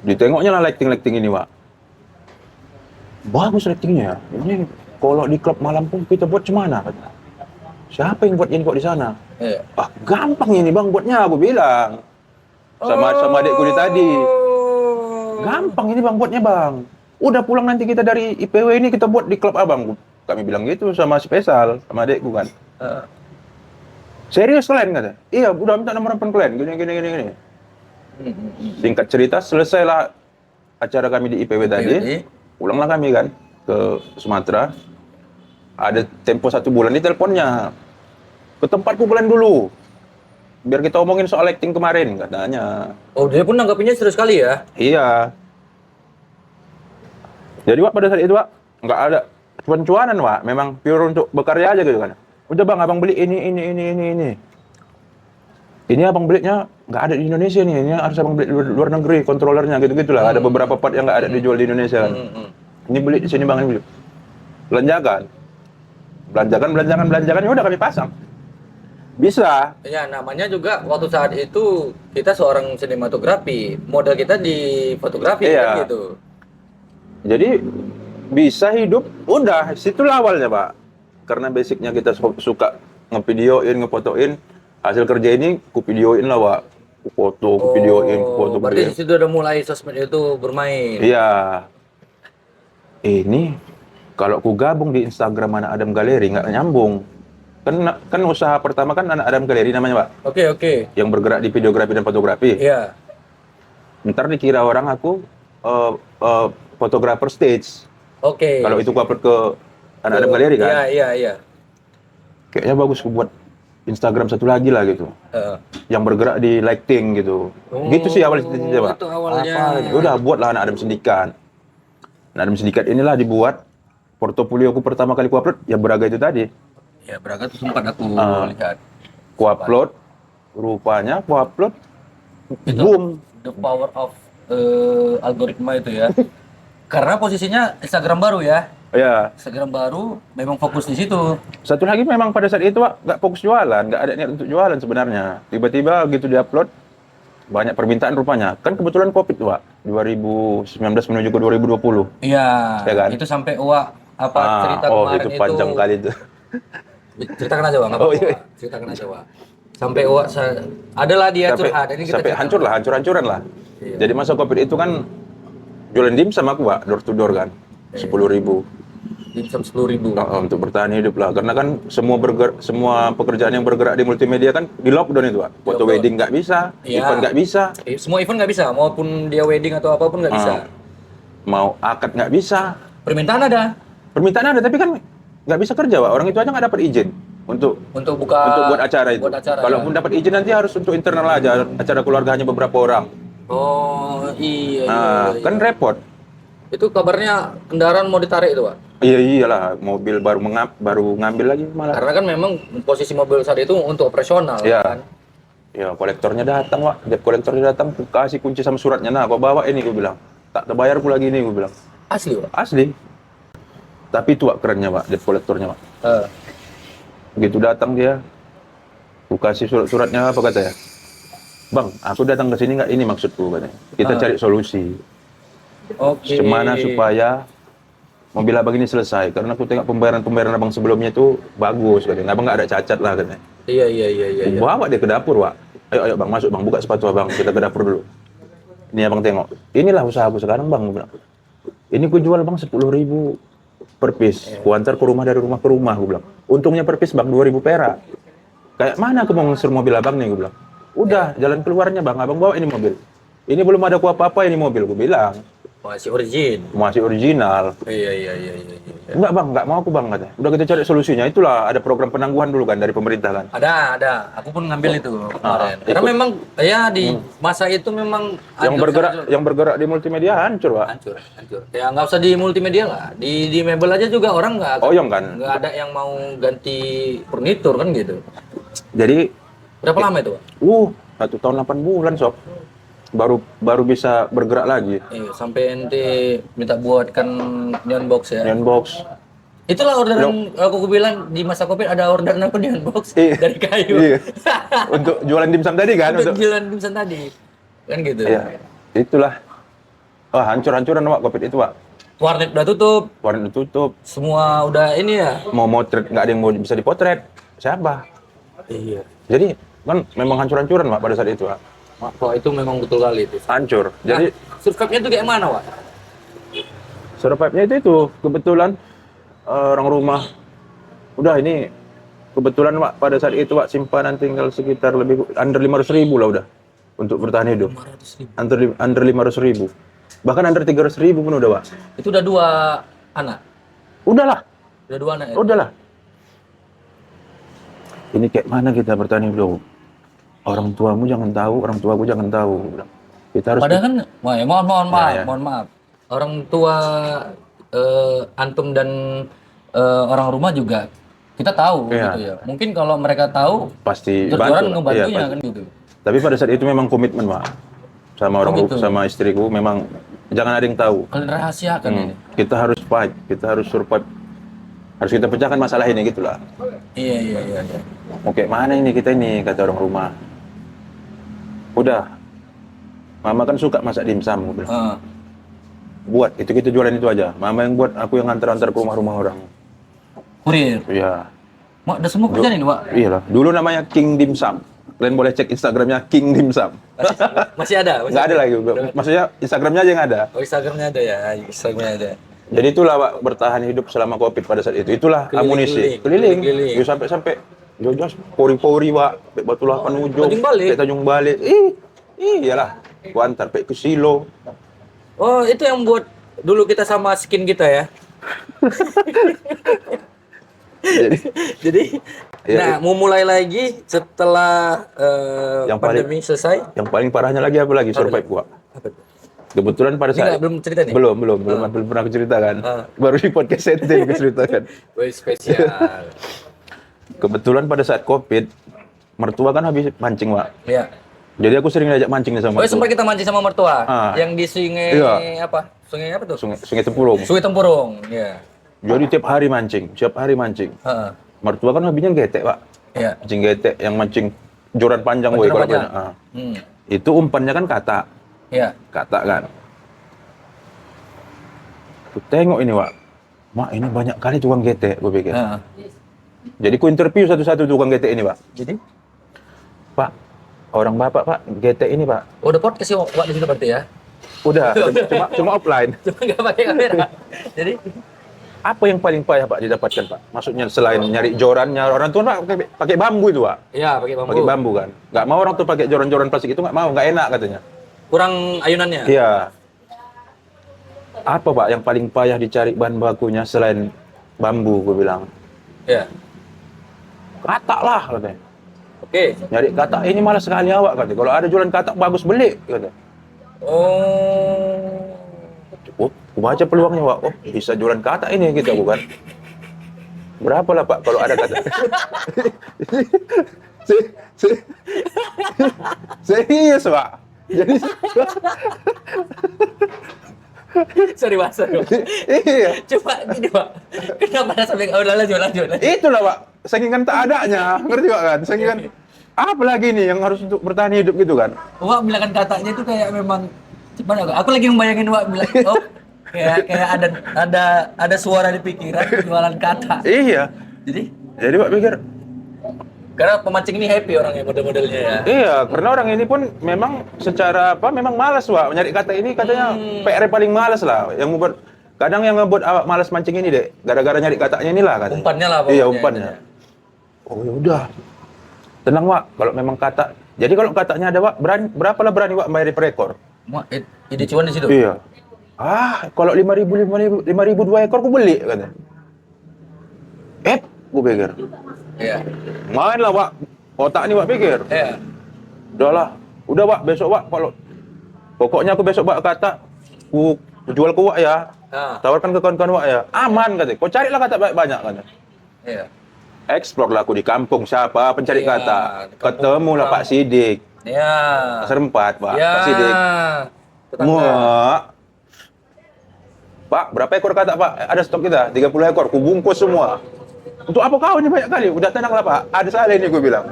ditengoknya lah lighting ini, Pak. Bagus lightingnya. Ini kalau di klub malam pun kita buat cemana, katanya. Siapa yang buat ini kok di sana? Iya. Gampang ini Bang buatnya, aku bilang. Sama adekku ini tadi. Gampang ini Bang buatnya, Bang. Udah pulang nanti kita dari IPW ini kita buat di klub Abang. Kami bilang gitu sama Spesial, sama adekku kan. Serius kalian kata? Iya, udah minta nomor handphone kalian. Gini. Singkat cerita, selesailah acara kami di IPW tadi. Pulanglah kami kan ke Sumatera. Ada tempo 1 bulan di teleponnya. Ke tempatku kalian dulu. Biar kita omongin soal lighting kemarin, katanya. Oh, dia pun nanggapinnya serius sekali ya? Iya. Jadi Wak pada saat itu Wak, nggak ada cuan-cuanan Wak. Memang pure untuk bekerja aja gitu kan. Udah Bang, abang beli ini. Ini abang belinya nggak ada di Indonesia nih. Ini harus abang beli luar negeri, kontrolernya gitu-gitu lah. Ada beberapa part yang nggak ada dijual di Indonesia kan. Ini beli di sini Bang, ini beli. Belanjakan, ya udah kami pasang. Bisa. Ya, namanya juga waktu saat itu kita seorang sinematografi, modal kita di fotografi Iya. kan gitu. Jadi bisa hidup, udah situlah awalnya Pak. Karena basicnya kita suka ngevideoin, ngefotoin, hasil kerja ini ku videoin lah Pak. Ku foto, ku videoin, ku foto. Berarti situ udah mulai sosmed itu bermain. Iya. Ini kalau ku gabung di Instagram Anak Adam Galeri nggak nyambung. Kan usaha pertama kan Anak Adam Galeri namanya Pak. Oke. Yang bergerak di videografi dan fotografi. Iya. Ntar dikira orang aku fotografer stage. Oke. Kalau itu ku upload ke Anak Adam Galeri kan. Iya. Kayaknya bagus ku buat Instagram satu lagi lah gitu. Yang bergerak di lighting gitu. Gitu sih awal ceritanya Pak. Itu awalnya. Udah buatlah Anak Adam Sindikat. Anak Adam Sindikat inilah dibuat. Portofolio ku pertama kali ku upload ya Braga itu tadi. Ya, Braga tuh sempat aku lihat. Ku upload, rupanya ku upload, Itu boom. the power of algoritma itu ya. Karena posisinya Instagram baru ya. Ya, Instagram baru memang fokus di situ. satu lagi memang pada saat itu Pak, nggak fokus jualan, nggak ada niat untuk jualan sebenarnya. Tiba-tiba gitu diupload, banyak permintaan rupanya. Kan kebetulan COVID Pak, 2019 menuju ke 2020. Iya. Ya kan? Itu sampai cerita kemarin itu panjang kali itu. Ceritakan aja Wak, nggak Oh, apa-apa. iya. Wak. Ceritakan aja Wak. Sampai Wak, adalah dia curhat. Ini kita sampai cerita. hancur lah, hancur-hancuran lah. Iya. Jadi masa Covid itu kan jualan dimsum aku, Pak, door to door kan. 10.000. Dimsum 10.000. Untuk bertahan hidup lah. Karena kan semua pekerjaan yang bergerak di multimedia kan di lockdown itu, Pak. Foto lockdown. wedding nggak bisa, Iya. event nggak bisa, Semua event nggak bisa, maupun dia wedding atau apapun nggak bisa. mau akad nggak bisa. Permintaan ada Permintaan ada, tapi kan nggak bisa kerja, Pak. Orang itu aja nggak dapat izin untuk untuk buka buat acara itu. buat acara, Kalaupun ya. dapat izin nanti harus untuk internal aja, acara keluarga hanya beberapa orang. Oh iya, Nah, iya. kan repot. Itu kabarnya kendaraan mau ditarik itu Pak. Iya iyalah, mobil baru ngambil lagi malah. Karena kan memang posisi mobil saat itu untuk operasional Iya. kan. Ya, kolektornya datang, Wak. Debt kolektornya datang, aku kasih kunci sama suratnya. Nah, kau bawa ini, gue bilang. Tak terbayar pula lagi ini, gue bilang. Asli Pak. Asli. Tapi itu, Wak, kerennya, Wak, debt kolektornya, Wak. Begitu datang dia, aku kasih suratnya apa katanya? Bang, aku datang ke sini nggak ini maksudku, katanya. Kita cari solusi. Oke. Gimana supaya mobil abang ini selesai? Karena aku tengok pembayaran abang sebelumnya itu bagus, katanya. Abang nggak ada cacat lah, katanya. Iya. Aku bawa dia ke dapur, Wak. Ayo bang, masuk bang, buka sepatu abang, kita ke dapur dulu. Ini abang tengok, inilah usahaku sekarang bang, aku bilang. Ini ku jual bang 10.000 per piece, ku antar ke rumah dari rumah ke rumah, aku bilang. Untungnya per piece bang 2.000 perak. Kayak mana aku mau ngesur mobil abang nih, aku bilang. Udah, jalan keluarnya bang, abang bawa ini mobil. Ini belum ada ku apa-apa ini mobil, aku bilang. Masih origin. Masih original. Iya. Enggak bang, enggak mau aku bang, katanya. Udah kita cari solusinya, itulah ada program penangguhan dulu kan dari pemerintah kan. Ada. Aku pun ngambil itu kemarin. Karena ikut. memang ya di masa itu memang Yang bergerak di multimedia hancur, Pak. hancur. Ya nggak usah di multimedia lah. Di mebel aja juga orang Oyong kan. nggak ada yang mau ganti furnitur kan gitu. Jadi Berapa lama itu Pak? 1 tahun 8 bulan, Sob. Baru bisa bergerak lagi. Iya, sampai ente minta buatkan neon box ya. Neon box. Itulah orderan aku bilang di masa Covid ada orderan aku neon box Iya. dari kayu. Iya. Untuk jualan dimsum tadi kan? Untuk jualan dimsum tadi. Kan gitu. Iya. Itulah. Oh, hancur-hancuran, Wak, Covid itu, Wak. Warnet udah tutup, Warnet tutup. semua udah ini ya. Mau motret, nggak ada yang mau bisa dipotret. Siapa? Iya. Jadi, kan memang hancur-hancuran, Wak, pada saat itu, Wak. Wah, itu memang betul kali itu. Hancur. Jadi, Survive-nya tuh kayak mana, Wak? survive-nya itu kebetulan orang rumah. Udah ini kebetulan, Wak, pada saat itu, Wak, simpanan tinggal sekitar lebih under 500.000 lah udah untuk bertahan hidup. 500.000. Under 500.000. Bahkan under 300.000 pun udah, Wak. Itu udah 2 anak. Udahlah, Udah 2 anak ya. udahlah. Ini kayak mana kita bertahan hidup? Orang tuamu jangan tahu, orang tuaku jangan tahu. Gua bilang. Kita harus Padahal kan, mohon maaf, Ya. mohon maaf. Orang tua antum dan orang rumah juga kita tahu Iya. gitu ya. Mungkin kalau mereka tahu pasti jor-joran bantu. ngebantunya Iya, pasti. kan gitu. Tapi pada saat itu memang komitmen, Pak. Sama orang gitu. sama istriku memang jangan ada yang tahu. Kalian rahasiakan ini. Kita harus fight, kita harus survive. Harus kita pecahkan masalah ini gitulah. Iya. Mau kayak mana ini kita ini, kata orang rumah. Udah. Mama kan suka masak dimsum, gua bilang. Ah. Buat, itu kita jualan itu aja. Mama yang buat, aku yang antar-antar ke rumah-rumah orang. Kurir. Iya. Mak, udah semua kerjaan ini, Pak. Iyalah. Dulu namanya King Dimsum. Kalian boleh cek Instagramnya King Dimsum. Masih ada? Nggak ada lagi. Maksudnya Instagramnya aja yang ada. Oh, Instagramnya ada ya. Instagramnya ada. Jadi itulah, Pak, bertahan hidup selama Covid pada saat itu. Itulah amunisi. Keliling. Keliling. Yo, sampai Jogja pori-pori, Pak. Pek Batu Lapan Ujung. Tanjung Balai? Pek Tanjung Balai. Iyalah. Gua antar pek ke Silo. Oh, itu yang buat dulu kita sama skin kita ya. Jadi Ya, nah, mau mulai lagi setelah Yang paling- pandemi selesai. Yang paling parahnya lagi apa lagi survive gua. Apa tuh? Kebetulan pada Ini saat nggak, belum cerita nih? belum pernah aku ceritakan. Baru di podcast saya tadi aku ceritakan. Woi, spesial. Kebetulan pada saat Covid, mertua kan habis mancing, Wak. Ya. Jadi aku sering diajak mancing nih sama Oh, mertua. sempat kita mancing sama mertua. Ah. Yang di sungai Iya. apa? Sungai apa tuh? Sungai Tempurung. Sungai Tempurung. Ya. Jadi tiap hari mancing. Heeh. Mertua kan hobinya getek, Pak. Iya. Mancing getek, yang mancing joran panjang, Joran woy, kalau panjang. banyak. Hmm. Itu umpannya kan kata. Iya. Kata kan. Aku tengok ini, Wak. Mak, ini banyak kali tukang getek, gue pikir. Heeh. Jadi ku interview satu-satu tukang GT ini, Pak. Jadi, Pak, orang Bapak, Pak, GT ini, Pak. oh, udah podcast sih Wak di situ berarti ya? Udah, cuma offline. Cuma nggak pakai kamera. Jadi, Apa yang paling payah, Pak, didapatkan, Pak? Maksudnya selain nyari jorannya, orang tua, Pak, pakai bambu itu, Pak. ya pakai bambu. Pakai bambu kan. Nggak mau orang tuh pakai joran-joran plastik itu, nggak mau, nggak enak katanya. Kurang ayunannya. Iya. Apa, Pak, yang paling payah dicari bahan bakunya selain bambu, gue bilang. Ya. Katak lah, katanya. Oke. Nyari katak ini malah sekali awak, katanya. Kalau ada jualan katak bagus, beli, katanya. Oh. Oh, aku baca peluangnya, Pak. Oh, bisa jualan katak ini kita, bukan? Berapa lah, Pak, kalau ada katak? Serius, Pak. Jadi, Sorry Pak, sorry. Pak. iya. Coba gini Pak. Kenapa ada sampai oh, lanjut. Itulah, Pak. Sakingan tak adanya, ngerti, Pak, kan? Sakingan, apa lagi nih yang harus untuk bertahan hidup gitu kan? Wak bilangkan katanya itu kayak memang gimana? Aku lagi membayangin Wak bilang, oh kayak ada suara di pikiran jualan kata. Iya. Jadi Pak pikir, Karena pemancing ini happy orangnya model-modelnya ya. iya, karena orang ini pun memang secara apa, memang malas, Pak. Nyari kata ini katanya PR paling malas lah. Yang membuat, kadang yang ngebuat awak malas mancing ini, Dek. Gara-gara nyari katanya inilah katanya. Umpannya lah pokoknya. Iya, umpannya. Oh ya udah. Tenang, Pak. Kalau memang kata, jadi kalau katanya ada, Pak, berapa lah berani, Pak, bayar per ekor? Wah, ide cuan di situ. Iya. Kalau 5.000 2 ekor, aku beli katanya. Gue pikir. Iya. Main lah, Pak. Otak nih, Pak, pikir. Iya. Udah, Pak, besok, Pak, kalau pokoknya aku besok, Pak, kata ku jual ke Wak ya. Nah, Tawarkan ke kawan-kawan Wak ya. Aman katanya. Kau carilah kata banyak katanya. iya. Explore lah aku di kampung, siapa pencari Iya, kata. di kampung. Ketemu lah Pak Sidik. Iya. Serempat, Pak. Iya. Pak Sidik. Tetangga. Wah. Pak, berapa ekor kata, Pak? Ada stok kita, 30 ekor. Ku bungkus semua. Untuk apa kau ini banyak kali? Udah tenang lah, Pak. Ada salah ini, gue bilang.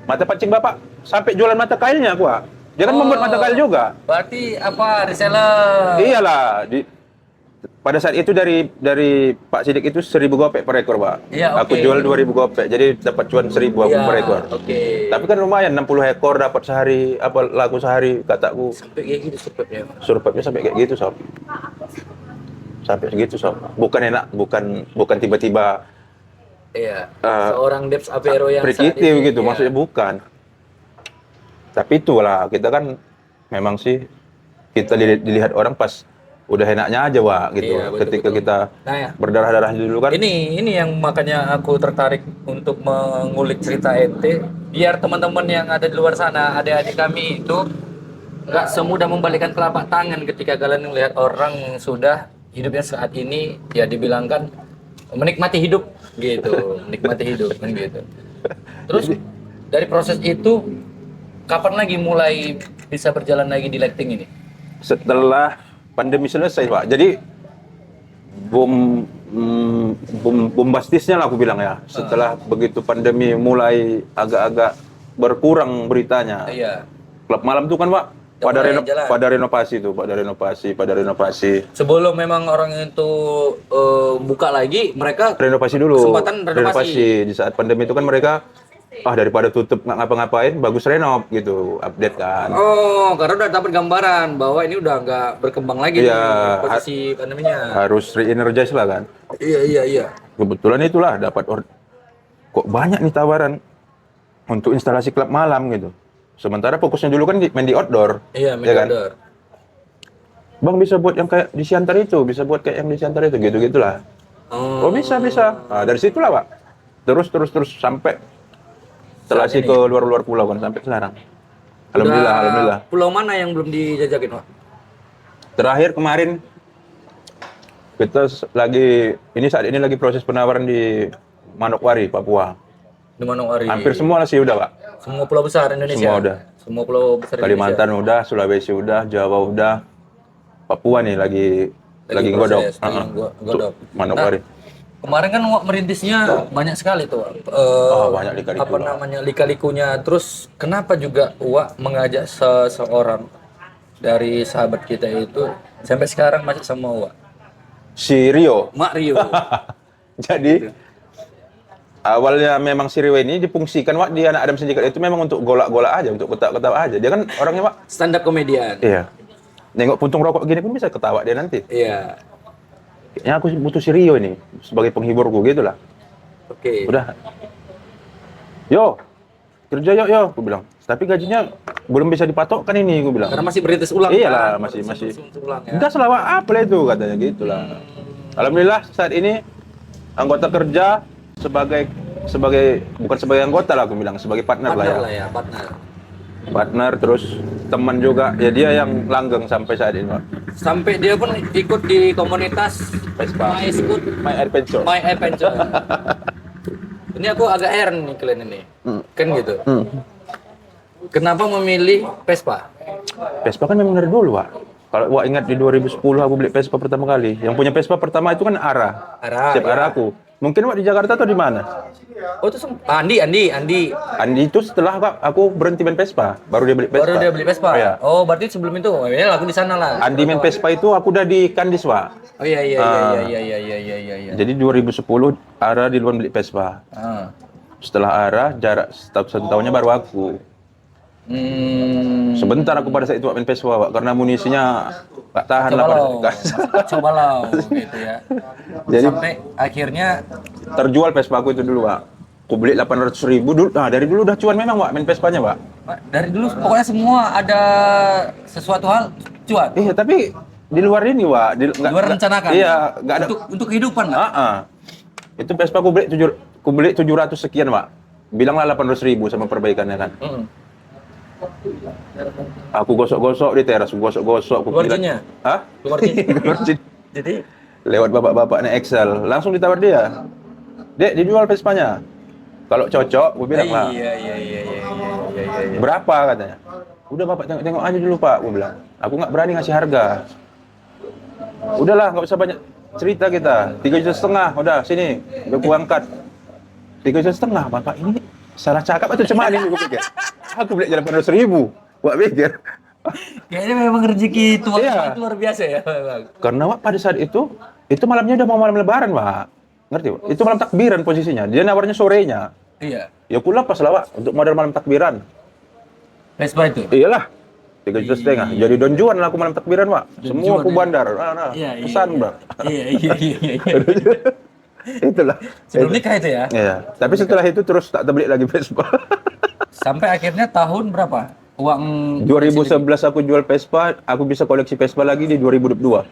Mata pancing Bapak sampai jualan mata kailnya, Pak. Jangan membuat mata kail juga. Berarti apa reseller? Iyalah, pada saat itu dari Pak Sidik itu 1.000 gopek per ekor, Pak. Iya, Aku oke. jual 2.000 gopek, jadi dapat cuan 1.000 aku Iya, per ekor. oke. Tapi kan lumayan, 60 ekor dapat sehari, laku sehari, kataku. Sampai kayak gitu surpetnya. Surpetnya sampai kayak gitu, Sob. Sampai segitu, Sob. Bukan enak, bukan tiba-tiba Iya. Seorang Debs Avero yang saat prekitiu ini, gitu, iya. maksudnya bukan. Tapi itulah, kita kan memang sih kita dilihat orang pas udah enaknya aja, Wak, gitu. Iya, betul, Ketika betul. kita Nah, ya. berdarah-darah dulu kan. Ini yang makanya aku tertarik untuk mengulik cerita ente, biar teman-teman yang ada di luar sana, adik-adik kami itu nggak semudah membalikkan telapak tangan ketika kalian melihat orang yang sudah hidupnya saat ini ya dibilangkan menikmati hidup gitu, menikmati hidup kan gitu. Terus dari proses itu kapan lagi mulai bisa berjalan lagi di lighting ini? Setelah pandemi selesai, Pak. Jadi bombastisnya lah aku bilang ya. Setelah begitu pandemi mulai agak-agak berkurang beritanya. Iya. Klub malam tuh kan, Pak, Udah mulai jalan. pada renovasi. Sebelum memang orang itu buka lagi, mereka Renovasi dulu. Kesempatan renovasi. Di saat pandemi itu kan mereka daripada tutup nggak ngapa-ngapain, bagus renov gitu, update kan. oh karena udah dapat gambaran bahwa ini udah nggak berkembang lagi Iya, nih posisi pandeminya. Harus re-energize lah kan. Iya. Kebetulan itulah dapat kok banyak nih tawaran untuk instalasi klub malam gitu. Sementara fokusnya dulu kan main di outdoor. Iya, ya kan? outdoor. Bang bisa buat yang kayak di Siantar itu, bisa buat kayak yang di Siantar itu, gitu-gitulah. Oh bisa. Nah, dari situlah, Pak. Terus sampai instalasi ke luar pulau kan sampai sekarang. Alhamdulillah. Pulau mana yang belum dijajakin, Pak? Terakhir kemarin kita saat ini lagi proses penawaran di Manokwari, Papua. Di Manokwari. Hampir semua sih udah, Pak. Semua pulau besar Indonesia. Semua udah. Semua pulau besar Kalimantan Indonesia. udah, Sulawesi udah, Jawa udah, Papua nih lagi godok. proses, lagi godok. Manokwari. Kemarin kan Wak merintisnya banyak sekali tuh. Wak. Banyak lika-liku, Apa Wak. namanya lika-likunya. Terus kenapa juga Wak mengajak seseorang dari sahabat kita itu sampai sekarang masih sama Wak? Si Rio. Mak Rio. Jadi awalnya memang si Riwe ini difungsikan Wak di Anak Adam Sindikat itu memang untuk golak-golak aja, untuk ketawa-ketawa aja. Dia kan orangnya Wak. Stand up komedian. Iya. Nengok puntung rokok gini pun bisa ketawa dia nanti. Iya. Kayaknya aku butuh si Rio ini sebagai penghiburku gitu lah. Oke. Udah. Yo, kerja yo, aku bilang. Tapi gajinya belum bisa dipatokkan ini, aku bilang. Karena masih berintis ulang. Iyalah, kan? masih. Ulang, ya. Enggak salah Wak, apa itu katanya gitulah. Alhamdulillah saat ini anggota kerja sebagai bukan sebagai anggota lah aku bilang, sebagai partner lah ya. Partner terus teman juga. Ya dia yang langgeng sampai saat ini, Pak. Sampai dia pun ikut di komunitas Vespa. My Adventure. My Adventure. Ini aku agak heran nih kalian ini. Kan gitu. Kenapa memilih Vespa? Vespa kan memang dari dulu, Pak. Kalau Wak ingat di 2010 aku beli Vespa pertama kali. Yang punya Vespa pertama itu kan Ara. Siap ya. Ara aku. Mungkin Wak di Jakarta atau di mana? Oh itu Andi. Andi itu setelah aku berhenti main Vespa, baru dia beli Vespa. Baru dia beli Vespa. Oh, ya. Oh berarti sebelum itu, ya aku di sana lah. Andi main Vespa itu aku udah di Kandis, Wak. Oh iya. Jadi 2010 Ara di luar beli Vespa. Setelah Ara jarak satu tahunnya baru aku. Sebentar aku pada saat itu main Vespa, Wak, karena amunisinya nggak tahan lah pada Coba lah gitu ya. Jadi sampai akhirnya terjual Vespa aku itu dulu, Wak. Aku beli 800.000 dulu. Nah, dari dulu udah cuan memang, Wak, main Vespanya, Wak. Dari dulu pokoknya semua ada sesuatu hal cuan. Iya, tapi di luar ini, Wak, di luar rencanakan. Iya, nggak ada untuk kehidupan lah. Itu Vespa aku beli 700 sekian, Wak. Bilanglah 800.000 sama perbaikannya kan. Aku gosok-gosok di teras, gosok-gosok. Keluarganya? Hah? Keluarganya? Jadi? Lewat bapak-bapaknya Excel, langsung ditawar dia. Dek, dijual Vespanya. Kalau cocok, gue bilang lah. Iya. Berapa katanya? Udah bapak tengok aja dulu Pak, gue bilang. Aku nggak berani ngasih harga. Udahlah, nggak usah banyak cerita kita. 3,5 juta, udah sini, udah ku angkat. 3,5 juta, bapak ini salah cakap atau cuman ini gue pikir. Aku beli jalan 800.000, Wak pikir. Kayaknya memang rezeki itu Iya. luar biasa ya, Bang. Karena Wak pada saat itu malamnya udah mau malam lebaran, Wak. Ngerti, Wak? Itu malam takbiran posisinya. Dia nawarnya sorenya. Iya. Ya aku lepas lah, Wak, untuk modal malam takbiran. Vespa itu? Iyalah. 3,5 juta. Jadi Don Juan lah aku malam takbiran, Wak. Semua aku Juan, bandar. Iya. Pesan, Bang. Iya. Itulah. Sebelum nikah itu ya? Iya. Tapi setelah itu terus tak terbeli lagi Vespa. Sampai akhirnya tahun berapa? Uang 2011 aku jual Vespa, aku bisa koleksi Vespa lagi di 2022.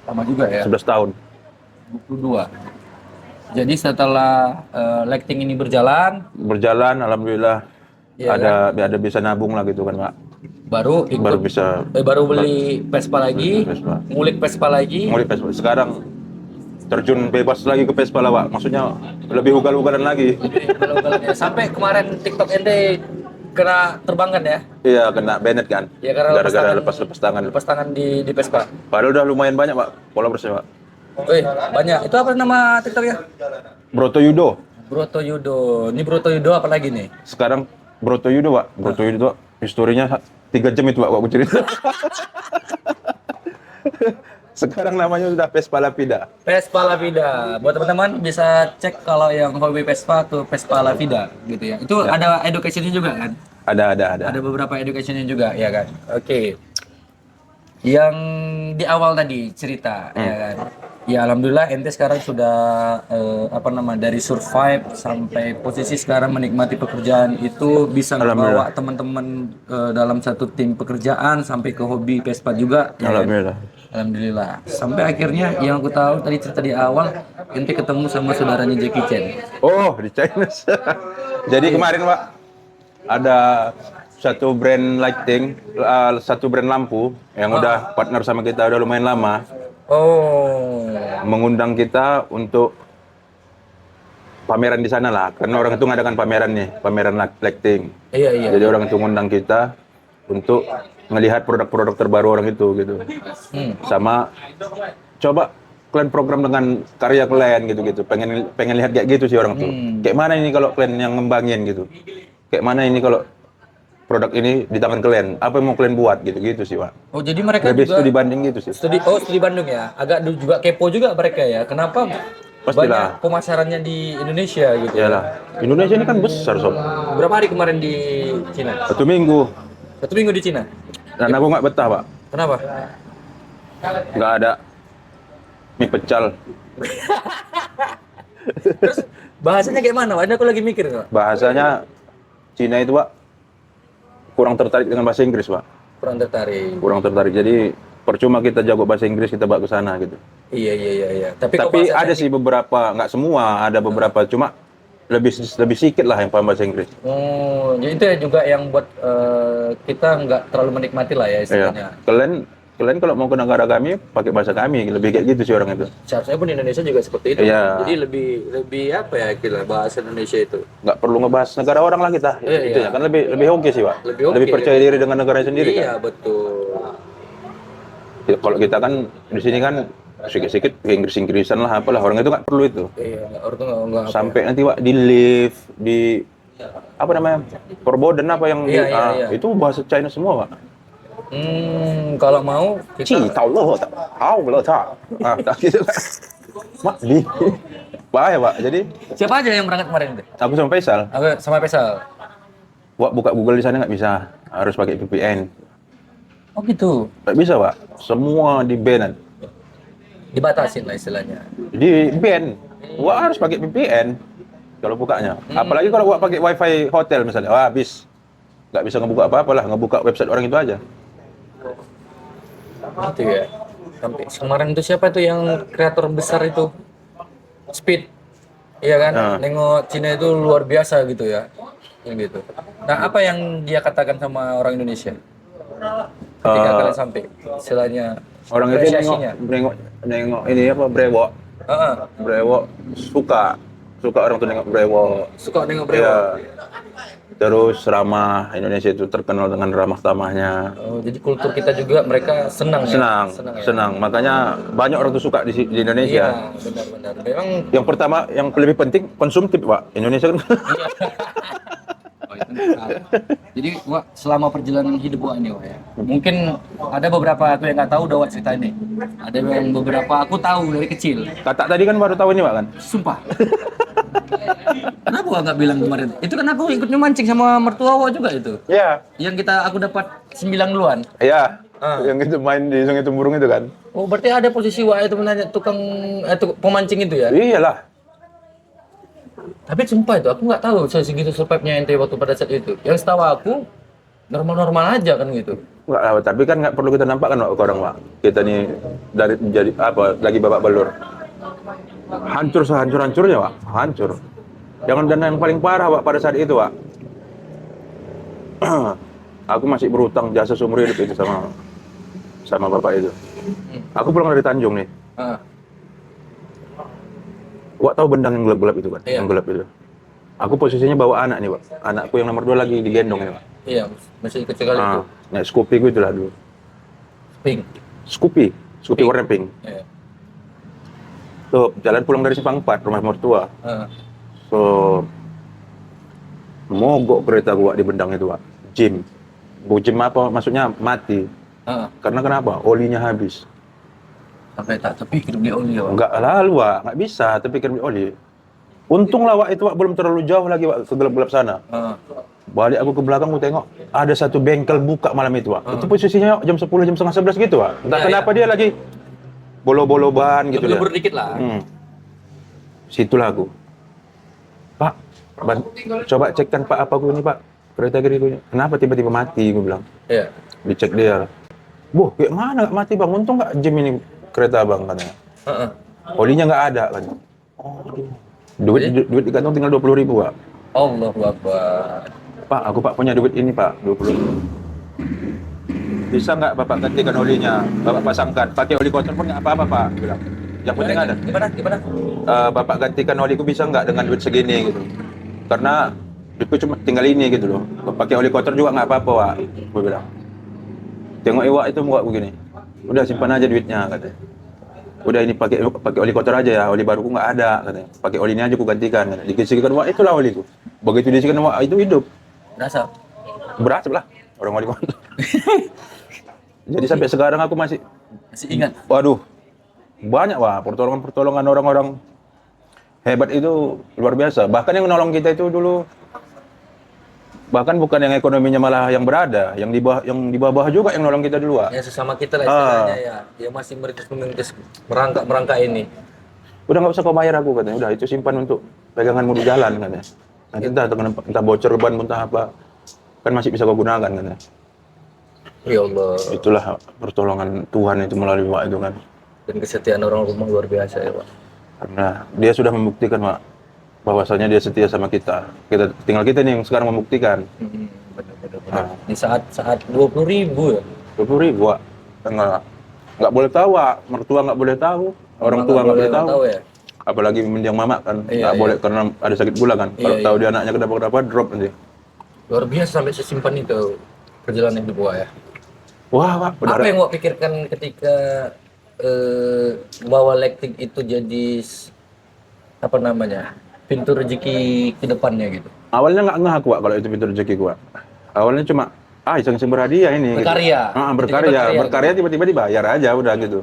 Sama juga ya? 11 tahun. 22. Jadi setelah lighting ini berjalan, Alhamdulillah. Iya, ada bisa nabung lah gitu kan, Pak. baru bisa baru beli Vespa lagi, Vespa. ngulik Vespa lagi. Ngulik Vespa. Sekarang terjun bebas lagi ke Vespa lah, Pak. Maksudnya lebih ugal-ugalan lagi. Ya. Sampai kemarin TikTok ente kena terbangkan ya? Iya, kena banned kan. Ya karena gara-gara lepas tangan. Lepas tangan di Vespa. Padahal udah lumayan banyak, Pak, followersnya, Pak. Banyak. Itu apa nama TikToknya? Broto Yudo. Broto Yudo. Ini Broto Yudo apa lagi nih? Sekarang Broto Yudo, Pak. Broto Yudo, historinya 3 jam itu, Pak, aku cerita. Sekarang namanya sudah Vespa Lavida. Vespa Lavida. Buat teman-teman bisa cek kalau yang hobi Vespa tuh Vespa Lavida gitu ya. Itu ada education-nya juga kan? Ada. Ada beberapa education-nya juga ya kan. Oke. Yang di awal tadi cerita ya kan. Ya alhamdulillah ente sekarang sudah dari survive sampai posisi sekarang menikmati pekerjaan itu, bisa membawa teman-teman dalam satu tim pekerjaan sampai ke hobi Vespa juga ya Alhamdulillah. kan? Alhamdulillah. Sampai akhirnya yang aku tahu tadi cerita di awal ente ketemu sama saudaranya Jackie Chan. Oh, di China. Jadi kemarin, Pak, ada satu brand lighting, satu brand lampu yang udah partner sama kita udah lumayan lama. Oh. Mengundang kita untuk pameran di sana lah, karena orang itu ngadakan pameran lighting. Iya. Jadi orang itu ngundang kita untuk melihat produk-produk terbaru orang itu gitu. Sama coba kalian program dengan karya kalian gitu. Pengen lihat kayak gitu sih orang tuh. Kayak mana ini kalau kalian yang ngembangin gitu. Kayak mana ini kalau produk ini di tangan kalian, apa yang mau kalian buat gitu sih, Pak. Oh, jadi mereka Lebih juga studi banding gitu sih. studi Bandung ya. Agak juga kepo juga mereka ya. Kenapa Pastilah. banyak pemasarannya di Indonesia gitu. Iyalah. Indonesia ini kan besar, Sob. Berapa hari kemarin di Cina? 1 minggu. 1 minggu di Cina. Dan aku nggak betah, Pak. Kenapa? Nggak ada mie pecal. Terus bahasanya kayak mana? Ada aku lagi mikir Pak. Bahasanya Cina itu, Pak, kurang tertarik dengan bahasa Inggris, Pak. Kurang tertarik. Kurang tertarik. Jadi percuma kita jago bahasa Inggris, kita bawa ke sana gitu. Iya. Tapi kok Tapi bahasa ada sih beberapa, nggak semua, ada beberapa, cuma lebih sedikit lah yang paham bahasa Inggris. Oh, jadi itu ya juga yang buat kita nggak terlalu menikmati lah ya istilahnya. Iya. Kalian kalau mau ke negara kami pakai bahasa kami, lebih kayak gitu sih orang itu. Seharusnya pun Indonesia juga seperti itu. Iya. Jadi lebih apa ya kira bahasa Indonesia itu. Nggak perlu ngebahas negara orang lah kita. Iya, Itu iya. ya kan lebih oke sih, Pak. Lebih oke. Percaya diri dengan negara sendiri Iya, kan. betul. Ya, kalau kita kan di sini kan sedikit-sedikit Inggris-Inggrisan lah apalah, orang itu nggak perlu itu. Iya, orang tuh nggak apa. Sampai nanti, Pak, di lift, di apa namanya? Perboden apa yang Iya. itu bahasa China semua, Pak. Kalau mau kita Tahu lo tak? Tahu lo tak? Tak gitu. Mak di. Bahaya, Pak. Jadi siapa aja yang berangkat kemarin itu? aku sama Faisal, Aku sama Faisal. Wak, buka Google di sana nggak bisa, harus pakai VPN. Oh gitu. Nggak bisa, Pak. Semua di ban. Dibatasin lah istilahnya. Di ban. Wak harus pakai VPN kalau bukanya. Apalagi kalau Wak pakai WiFi hotel misalnya, wah habis. Nggak bisa ngebuka apa-apa lah, ngebuka website orang itu aja. Gitu ya. Sampai kemarin itu siapa tuh yang kreator besar itu? Speed. Iya kan? Nengok Cina itu luar biasa gitu ya. Yang gitu. Nah, apa yang dia katakan sama orang Indonesia? Ketika kalian sampai istilahnya Orang itu apresiasinya. nengok ini apa, brewok. Heeh. Brewok suka orang tuh nengok brewok. Suka nengok brewok. Iya. Terus ramah, Indonesia itu terkenal dengan ramah tamahnya. Oh, jadi kultur kita juga mereka senang ya? Senang. Makanya banyak orang tuh suka di Indonesia. Iya, benar-benar. Memang Yang pertama, yang lebih penting konsumtif, Pak. Indonesia kan. iya. Oh, itu nggak salah. Jadi, Wak, selama perjalanan hidup Wak ini, Wak, ya. Mungkin ada beberapa aku yang nggak tahu udah Wak cerita ini. Ada yang beberapa aku tahu dari kecil. Kata tadi kan baru tahu ini, Pak kan. Sumpah. Kenapa Wak nggak bilang kemarin? Itu kan aku ikut mancing sama mertua Wak juga itu. Iya. Yang aku dapat 9 duluan. Iya. Yang itu main di Sungai Tumburung itu kan. Oh, berarti ada posisi Wak itu menanya tukang pemancing itu ya? Iyalah. Tapi sumpah itu aku nggak tahu segitu survive-nya ente waktu pada saat itu. Yang setahu aku normal-normal aja kan gitu. Enggak lah, tapi kan nggak perlu kita nampakkan, Pak, ke orang, Pak. Kita nih dari jadi apa lagi babak belur. Hancur sehancur-hancurnya, Pak. Hancur. Dan yang paling parah, Pak, pada saat itu, Pak. Aku masih berutang jasa seumur hidup itu sama bapak itu. Aku pulang dari Tanjung nih. Wak tahu bendang yang gelap-gelap itu kan? Iya. Yang gelap itu. Aku posisinya bawa anak nih, Pak. Anakku yang nomor 2 lagi digendong ya, Pak. Iya, masih kecil kali itu. Naik Scoopy gue itulah dulu. Pink. Scoopy warna pink. Iya. Tuh, jalan pulang dari Simpang 4, rumah mertua. So, mogok kereta gua di bendang itu, Pak. Jim apa? Maksudnya mati. Karena kenapa? Olinya habis. Sampai tak terpikir beli oli ya, Wak. Enggak lalu, Pak. Nggak bisa terpikir beli oli. Untung lah, Wak, itu, Wak, belum terlalu jauh lagi, Wak, ke gelap-gelap sana. Balik aku ke belakang, aku tengok ada satu bengkel buka malam itu, Wak. Itu posisinya jam 10, jam setengah 11 gitu, Wak. Entah kenapa dia lagi bolo-bolo ban gitu ya. Lebur dikit lah. Situlah aku. Pak, coba cekkan Pak apa gue ini, Pak. Kereta gini. Kenapa tiba-tiba mati, gue bilang. Iya. Dicek dia. Boh, kayak mana nggak mati, Bang? Untung nggak jam ini kereta, Bang, katanya. Olinya nggak ada, katanya. Oh, duit di kantong tinggal 20.000, Pak. Allahu Akbar. Pak, aku, Pak, punya duit ini, Pak, 20.000. Bisa nggak Bapak gantikan olinya? Bapak pasangkan. Pakai oli kotor pun nggak apa-apa, Pak, bilang. Yang penting ada. Gimana? Bapak gantikan oliku bisa nggak dengan duit segini gitu. Karena duitku cuma tinggal ini gitu loh. Pakai oli kotor juga nggak apa-apa, Wak. Gue bilang. Tengok Iwak itu muka begini. Udah simpan aja duitnya, katanya. Udah ini pakai oli kotor aja ya, oli baruku nggak ada, katanya. Pakai oli ini aja ku gantikan. Dikisikan, Wak, itulah oliku. Begitu disikan, Wak, itu hidup. Berasap lah orang oli kotor. Jadi sampai sekarang aku masih ingat. Waduh, banyak, Wak, pertolongan orang-orang hebat itu luar biasa. Bahkan yang nolong kita itu dulu, bahkan bukan yang ekonominya malah yang berada, yang di bawah juga yang nolong kita dulu. Ya sesama kita lah istilahnya ya. Ya masih merintis merangkak ini. Udah nggak usah kau bayar aku katanya. Udah itu simpan untuk peganganmu di jalan katanya. Nanti entah bocor ban entah apa, kan masih bisa kau gunakan katanya. Ya Allah. Itulah pertolongan Tuhan itu melalui Wak itu kan. Dan kesetiaan orang rumah luar biasa ya Pak. Karena dia sudah membuktikan Wak, bahwasanya dia setia sama kita. Tinggal kita nih yang sekarang membuktikan. Benar. Di saat 20.000 ya. 20.000 Wak. Nggak boleh tahu Wak. Mertua nggak boleh tahu. Orang tua nggak boleh tahu. Ya. Apalagi mendiang mama kan. Iya, Nggak boleh karena ada sakit gula kan. Kalau tahu dia anaknya kenapa drop nanti. Luar biasa sampai sesimpan itu perjalanan hidup gua ya. Wah, Wak, benar. Apa yang gua pikirkan ketika bawa Lektik itu jadi apa namanya? Pintu rezeki ke depannya gitu. Awalnya nggak ngeh aku Wak, kalau itu pintu rezeki gua. Awalnya cuma iseng-iseng berhadiah ini. Berkarya. Gitu. Berkarya tiba-tiba dibayar aja udah gitu.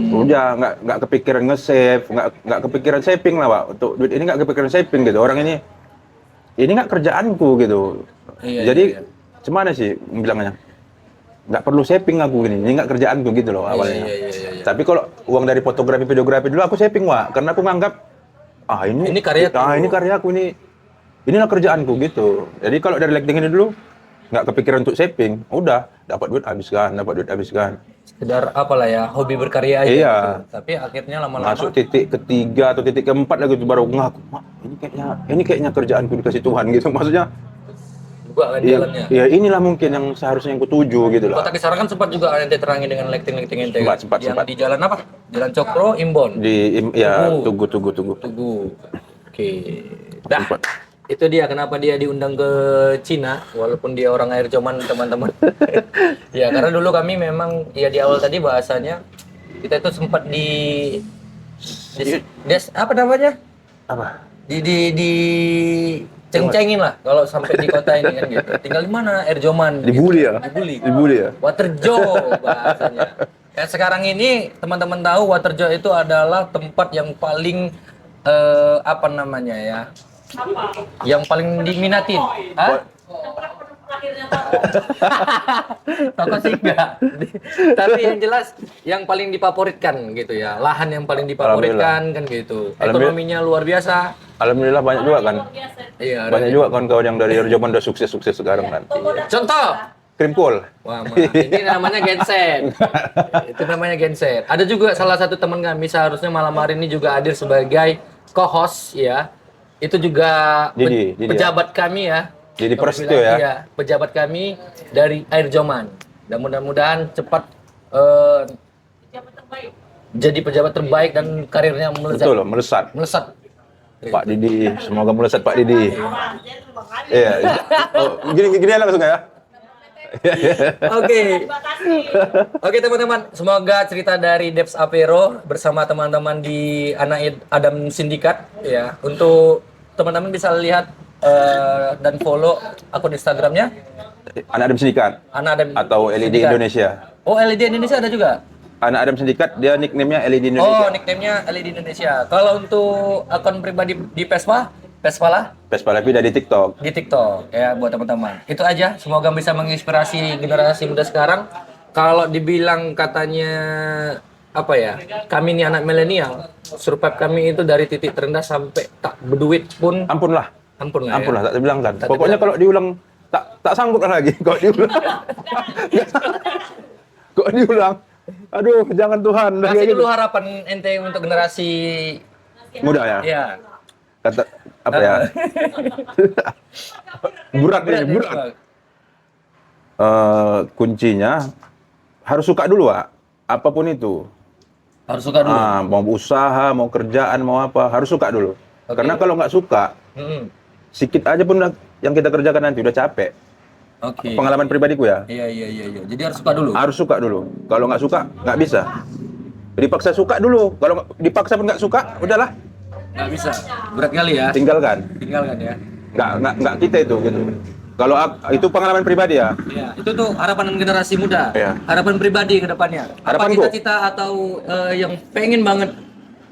Udah nggak kepikiran nge-save, nggak kepikiran saving lah Wak. Untuk duit ini nggak kepikiran saving gitu. Orang ini nggak kerjaanku gitu. Jadi gimana sih bilangnya? Nggak perlu saving aku gini. Ini nggak kerjaanku gitu loh awalnya. Iya. Tapi kalau uang dari fotografi videografi dulu aku saving Wak, karena aku nganggap ini karya ini karyaku inilah kerjaanku gitu. Jadi kalau dari Lekting ini dulu nggak kepikiran untuk saving, udah dapat duit habiskan. Sekedar apalah ya, hobi berkarya aja. Iya. Gitu. Tapi akhirnya lama-lama Masuk titik ketiga atau titik keempat lagi baru ngaku, ini kayaknya kerjaanku dikasih Tuhan gitu. Maksudnya juga kan jalannya. Ya inilah mungkin yang seharusnya yang kutuju gitu lah. Kota Kisaran kan sempat juga ente terangin dengan Lekting ente. Sempat. Di jalan apa? Jalan Cokro, Imbon. Tugu. Oke. Dah. Itu dia kenapa dia diundang ke Cina walaupun dia orang air Joman teman-teman. Ya karena dulu kami memang ya di awal tadi bahasanya kita itu sempat apa namanya? Apa? Di ceng-cengin lah kalau sampai di kota ini kan gitu. Tinggal di mana? Air Joman. Dibully gitu. ya? Dibully ya? Waterjo bahasanya. Kayak sekarang ini teman-teman tahu Waterjo itu adalah tempat yang paling apa namanya ya? Yang paling diminatin. Hah? Toko sih enggak. Tapi yang jelas yang paling difavoritkan gitu ya. Lahan yang paling difavoritkan kan gitu. Ekonominya luar biasa. Alhamdulillah banyak juga kan. Iya. Banyak juga kawan-kawan yang dari Erjoman udah sukses sekarang kan. Contoh. Krimpul. Wah, ini namanya genset. Itu namanya genset. Ada juga salah satu teman kami seharusnya malam hari ini juga hadir sebagai co-host ya. Itu juga pejabat kami ya. Jadi Prasetyo ya. Iya, pejabat kami dari Air Joman. Dan mudah-mudahan cepat jadi pejabat terbaik dan karirnya melesat. Betul, melesat. Pak Didi, semoga melesat Pak Didi. Iya. Gini langsung ya. Oke teman-teman, semoga cerita dari Debs Apero bersama teman-teman di Anak Adam Sindikat ya. Untuk teman-teman bisa lihat dan follow akun Instagramnya Anak Adam Sindikat. Atau LED Sindikat. Indonesia. Oh, LED Indonesia ada juga. Anak Adam Sindikat, dia nickname-nya LED Indonesia. Oh, nickname-nya LED Indonesia. Kalau untuk akun pribadi di Vespa Vida di TikTok. Di TikTok ya buat teman-teman. Itu aja. Semoga bisa menginspirasi generasi muda sekarang. Kalau dibilang katanya apa ya? Kami ini anak milenial, survive kami itu dari titik terendah sampai tak berduit pun. Ampun lah, ya. tak dibilang kan. Pokoknya kalau diulang tak sanggup lagi kalau diulang. Kok diulang? Aduh, jangan Tuhan. Kasih dulu harapan ente untuk generasi muda ya. Iya. Kata apa ya? Berat. Kuncinya harus suka dulu, Pak. Apapun itu. Harus suka dulu. Mau usaha, mau kerjaan, mau apa, harus suka dulu. Okay. Karena kalau nggak suka, sedikit aja pun yang kita kerjakan nanti udah capek. Oke. Pengalaman pribadiku ya. Iya. Jadi harus suka dulu. Harus suka dulu. Kalau nggak suka, nggak bisa. Dipaksa suka dulu. Kalau dipaksa pun nggak suka, udahlah. Nggak bisa. Berat kali ya. Tinggalkan ya. Nggak kita itu gitu. Kalau itu pengalaman pribadi ya. Iya. Itu tuh harapan generasi muda. Iya. Harapan pribadi ke depannya. Apa Harapanku. cita-cita atau yang pengen banget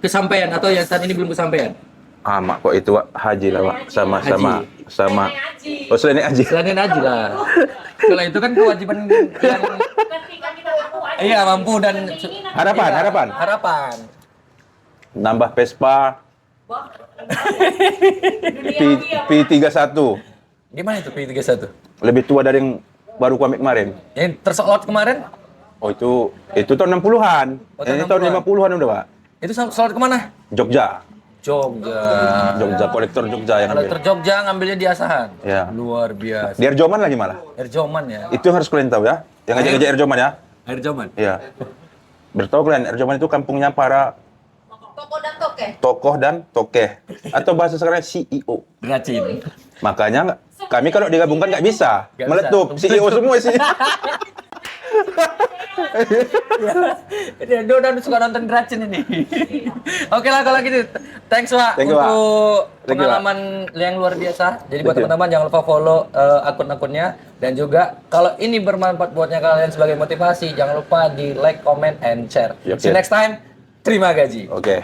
kesampaian atau yang saat ini belum kesampaian? Mak kok itu Wak, haji lah Wak. Sama Haji. oh selain haji. Selain haji lah. Kalau itu kan kewajiban yang Ketika kita mampu aja. iya mampu dan Harapan. harapan. Nambah Vespa Duniawi ya, P31. Gimana itu P31? Lebih tua dari yang baru kami kemarin. Yang tersolot kemarin? Oh itu tahun 60-an. Oh, tahun Ini tahun 50-an udah, Pak. Itu solot kemana? Jogja. Jogja. Kolektor Jogja yang Kalau ambil. Jogja ngambilnya di Asahan. Ya. Luar biasa. Di Erjoman lagi malah. Erjoman ya. Itu harus kalian tahu ya. Yang ngajak-ngajak Erjoman ya. Erjoman. Iya. Bertahu kalian, Erjoman itu kampungnya para Toko dan toke. tokoh dan tokeh. Atau bahasa sekarang CEO. Racin. Makanya kami kalau digabungkan nggak bisa. Nggak Meletup. bisa. CEO semua sih. Dia udah suka nonton Racin ini. Oke lah kalau gitu. Thanks Wak Thank you, Wak. untuk Thank you, Wak. pengalaman yang luar biasa. Jadi buat Thank you. teman-teman jangan lupa follow akun-akunnya dan juga kalau ini bermanfaat buatnya kalian sebagai motivasi jangan lupa di like, comment, and share. Yep, See you yep. next time. Terima gaji. Oke.